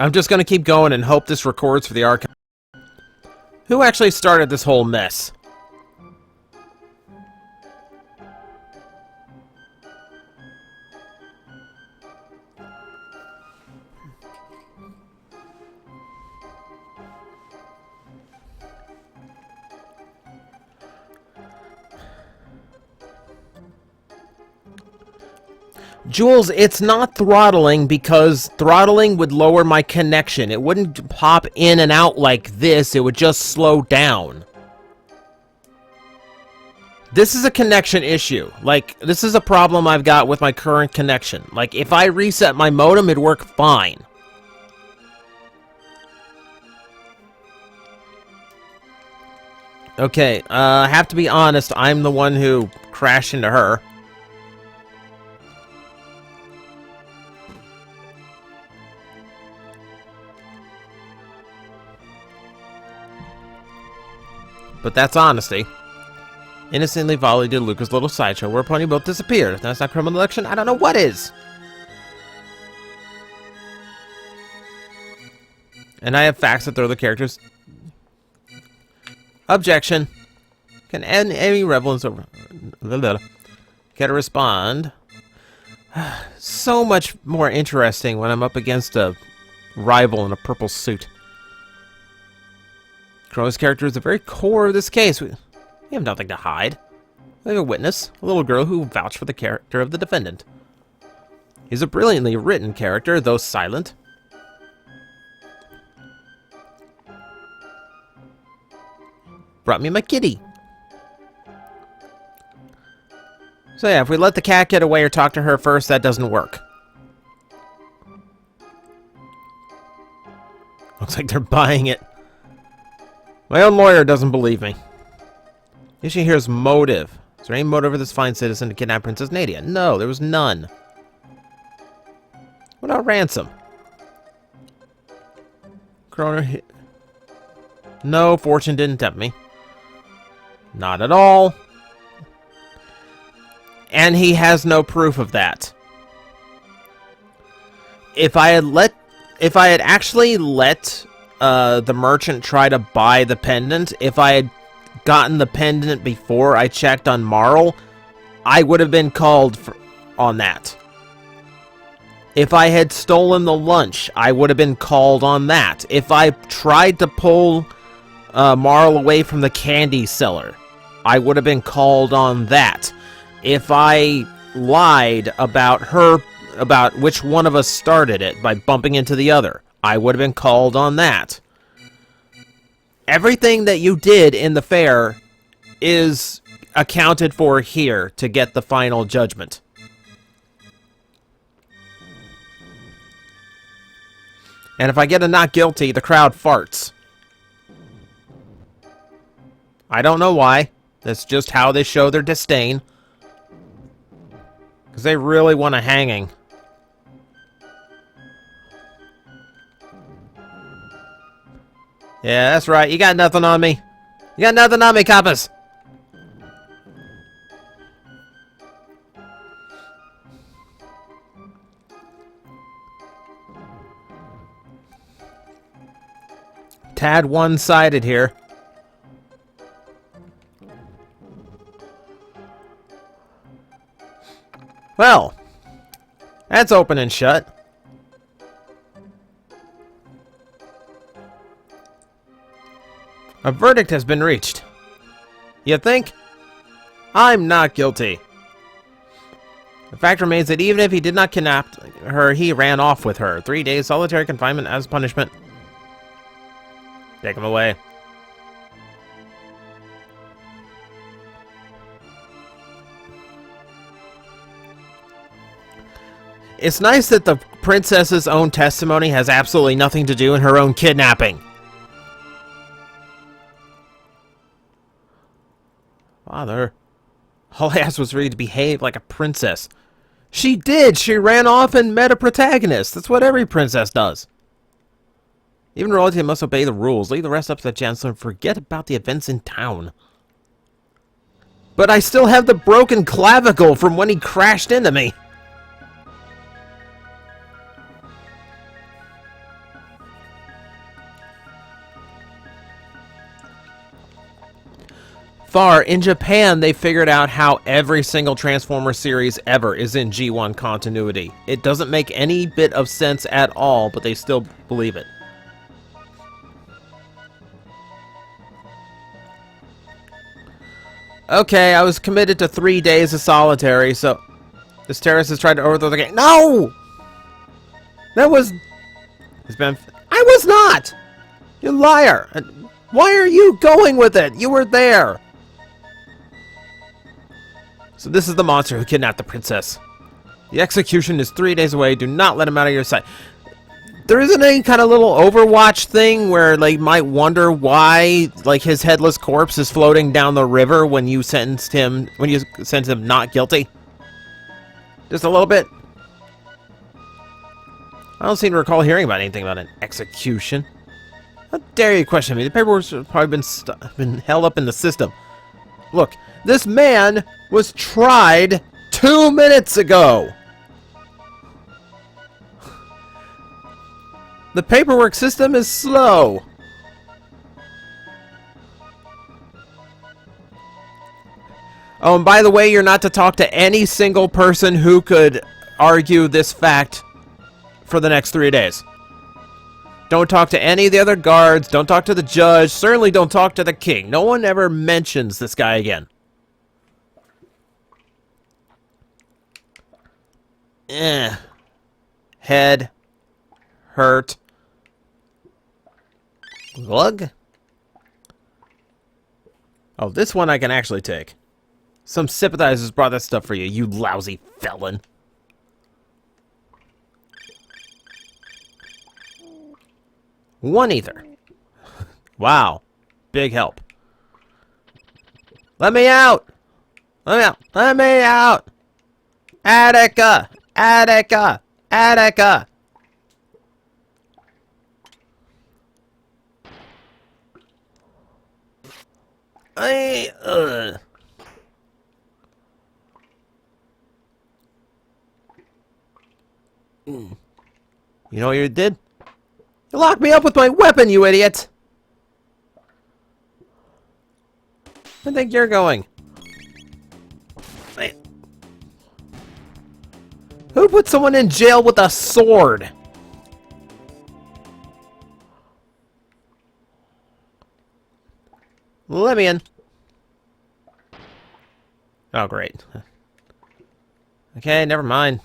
I'm just going to keep going and hope this records for the archive. Who actually started this whole mess? Jules, it's not throttling because throttling would lower my connection. It wouldn't pop in and out like this. It would just slow down. This is a connection issue. Like, this is a problem I've got with my current connection. Like, if I reset my modem, it'd work fine. Okay, I have to be honest. I'm the one who crashed into her. But that's honesty. Innocently volleyed to Luca's little sideshow, whereupon you both disappeared. If that's not criminal election, I don't know what is. And I have facts that throw the characters. Objection. Can end any relevance over. Can I respond? So much more interesting when I'm up against a rival in a purple suit. Chrono's character is the very core of this case. We have nothing to hide. We have a witness, a little girl who vouched for the character of the defendant. He's a brilliantly written character, though silent. brought me my kitty. So yeah, if we let the cat get away or talk to her first, that doesn't work. Looks like they're buying it. My own lawyer doesn't believe me. Issue here is motive. Is there any motive for this fine citizen to kidnap Princess Nadia? No, there was none. What about ransom? Chrono. No, fortune didn't tempt me. Not at all. And he has no proof of that. If I had actually let the merchant try to buy the pendant, if I had gotten the pendant before I checked on Marl, I would have been called on that. If I had stolen the lunch, I would have been called on that. If I tried to pull Marl away from the candy cellar, I would have been called on that. If I lied about which one of us started it by bumping into the other, I would have been called on that. Everything that you did in the fair is accounted for here to get the final judgment. And if I get a not guilty, the crowd farts. I don't know why. That's just how they show their disdain. Because they really want a hanging. Yeah, that's right. You got nothing on me. You got nothing on me, coppers. Tad one-sided here. Well, that's open and shut. A verdict has been reached. You think? I'm not guilty. The fact remains that even if he did not kidnap her, he ran off with her. 3 days solitary confinement as punishment. Take him away. It's nice that the princess's own testimony has absolutely nothing to do in her own kidnapping. Father, all I asked was for you to behave like a princess. She did! She ran off and met a protagonist. That's what every princess does. Even royalty must obey the rules. Leave the rest up to the chancellor and forget about the events in town. But I still have the broken clavicle from when he crashed into me. In Japan, they figured out how every single Transformer series ever is in G1 continuity. It doesn't make any bit of sense at all, but they still believe it. Okay, I was committed to 3 days of solitary, so this terrorist has tried to overthrow the game. No! That was... I was not! You liar! Why are you going with it? You were there! So this is the monster who kidnapped the princess. The execution is 3 days away. Do not let him out of your sight. There isn't any kind of little Overwatch thing where, like, might wonder why, like, his headless corpse is floating down the river when you sentenced him not guilty? Just a little bit. I don't seem to recall hearing about anything about an execution. How dare you question me? The paperwork's probably been held up in the system. Look, this man was tried 2 minutes ago. The paperwork system is slow. Oh, and by the way, you're not to talk to any single person who could argue this fact for the next 3 days. Don't talk to any of the other guards. Don't talk to the judge. Certainly don't talk to the king. No one ever mentions this guy again. Head. Hurt. Glug. Oh, this one I can actually take. Some sympathizers brought that stuff for you, you lousy felon. One ether. Wow. Big help. Let me out! Let me out! Let me out! Attica! Attica! Attica! You know what you did? You locked me up with my weapon, you idiot! I think you're going. Who put someone in jail with a sword? Let me in. Oh, great. Okay, never mind.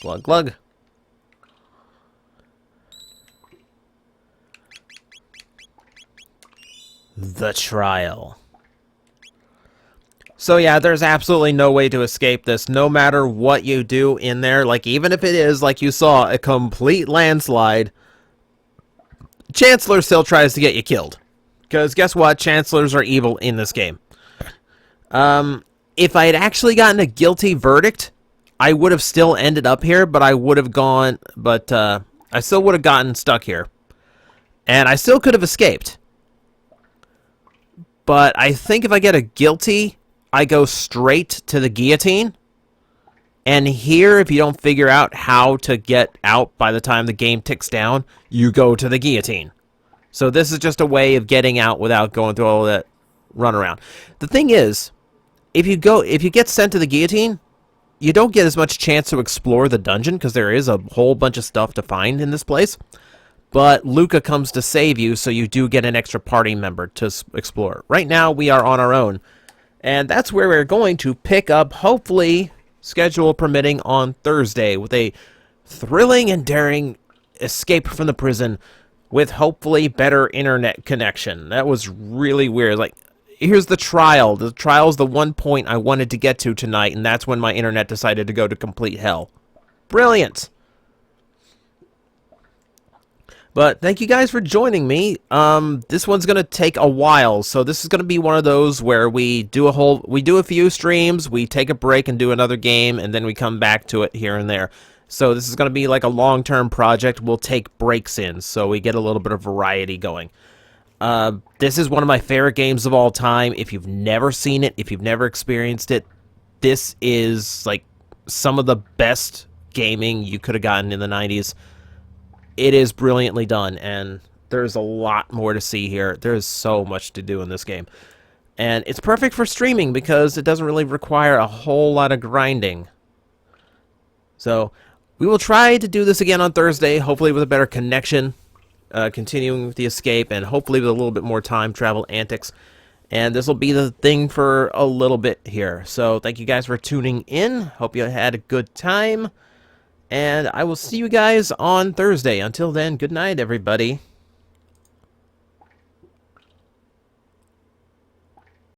Glug, glug. The trial. So yeah, there's absolutely no way to escape this, no matter what you do in there. Like, even if it is, like you saw, a complete landslide, Chancellor still tries to get you killed. Because guess what? Chancellors are evil in this game. If I had actually gotten a guilty verdict, I would have still ended up here, but I would have gone, but I still would have gotten stuck here. And I still could have escaped. But I think if I get a guilty, I go straight to the guillotine. And here, if you don't figure out how to get out by the time the game ticks down, you go to the guillotine. So this is just a way of getting out without going through all that runaround. The thing is, if you get sent to the guillotine, you don't get as much chance to explore the dungeon because there is a whole bunch of stuff to find in this place. But Luca comes to save you, so you do get an extra party member to explore. Right now, we are on our own. And that's where we're going to pick up, hopefully, schedule permitting, on Thursday with a thrilling and daring escape from the prison with hopefully better internet connection. That was really weird. Like, here's the trial. The trial's the one point I wanted to get to tonight, and that's when my internet decided to go to complete hell. Brilliant! But thank you guys for joining me. This one's gonna take a while, so this is gonna be one of those where we do a few streams, we take a break and do another game, and then we come back to it here and there. So this is gonna be like a long-term project. We'll take breaks in, so we get a little bit of variety going. This is one of my favorite games of all time. If you've never seen it, if you've never experienced it, this is like some of the best gaming you could have gotten in the 90s. It is brilliantly done, and there's a lot more to see here. There's so much to do in this game. And it's perfect for streaming because it doesn't really require a whole lot of grinding. So, we will try to do this again on Thursday, hopefully with a better connection, continuing with the escape, and hopefully with a little bit more time travel antics. And this will be the thing for a little bit here. So, thank you guys for tuning in. Hope you had a good time. And I will see you guys on Thursday. Until then, good night, everybody.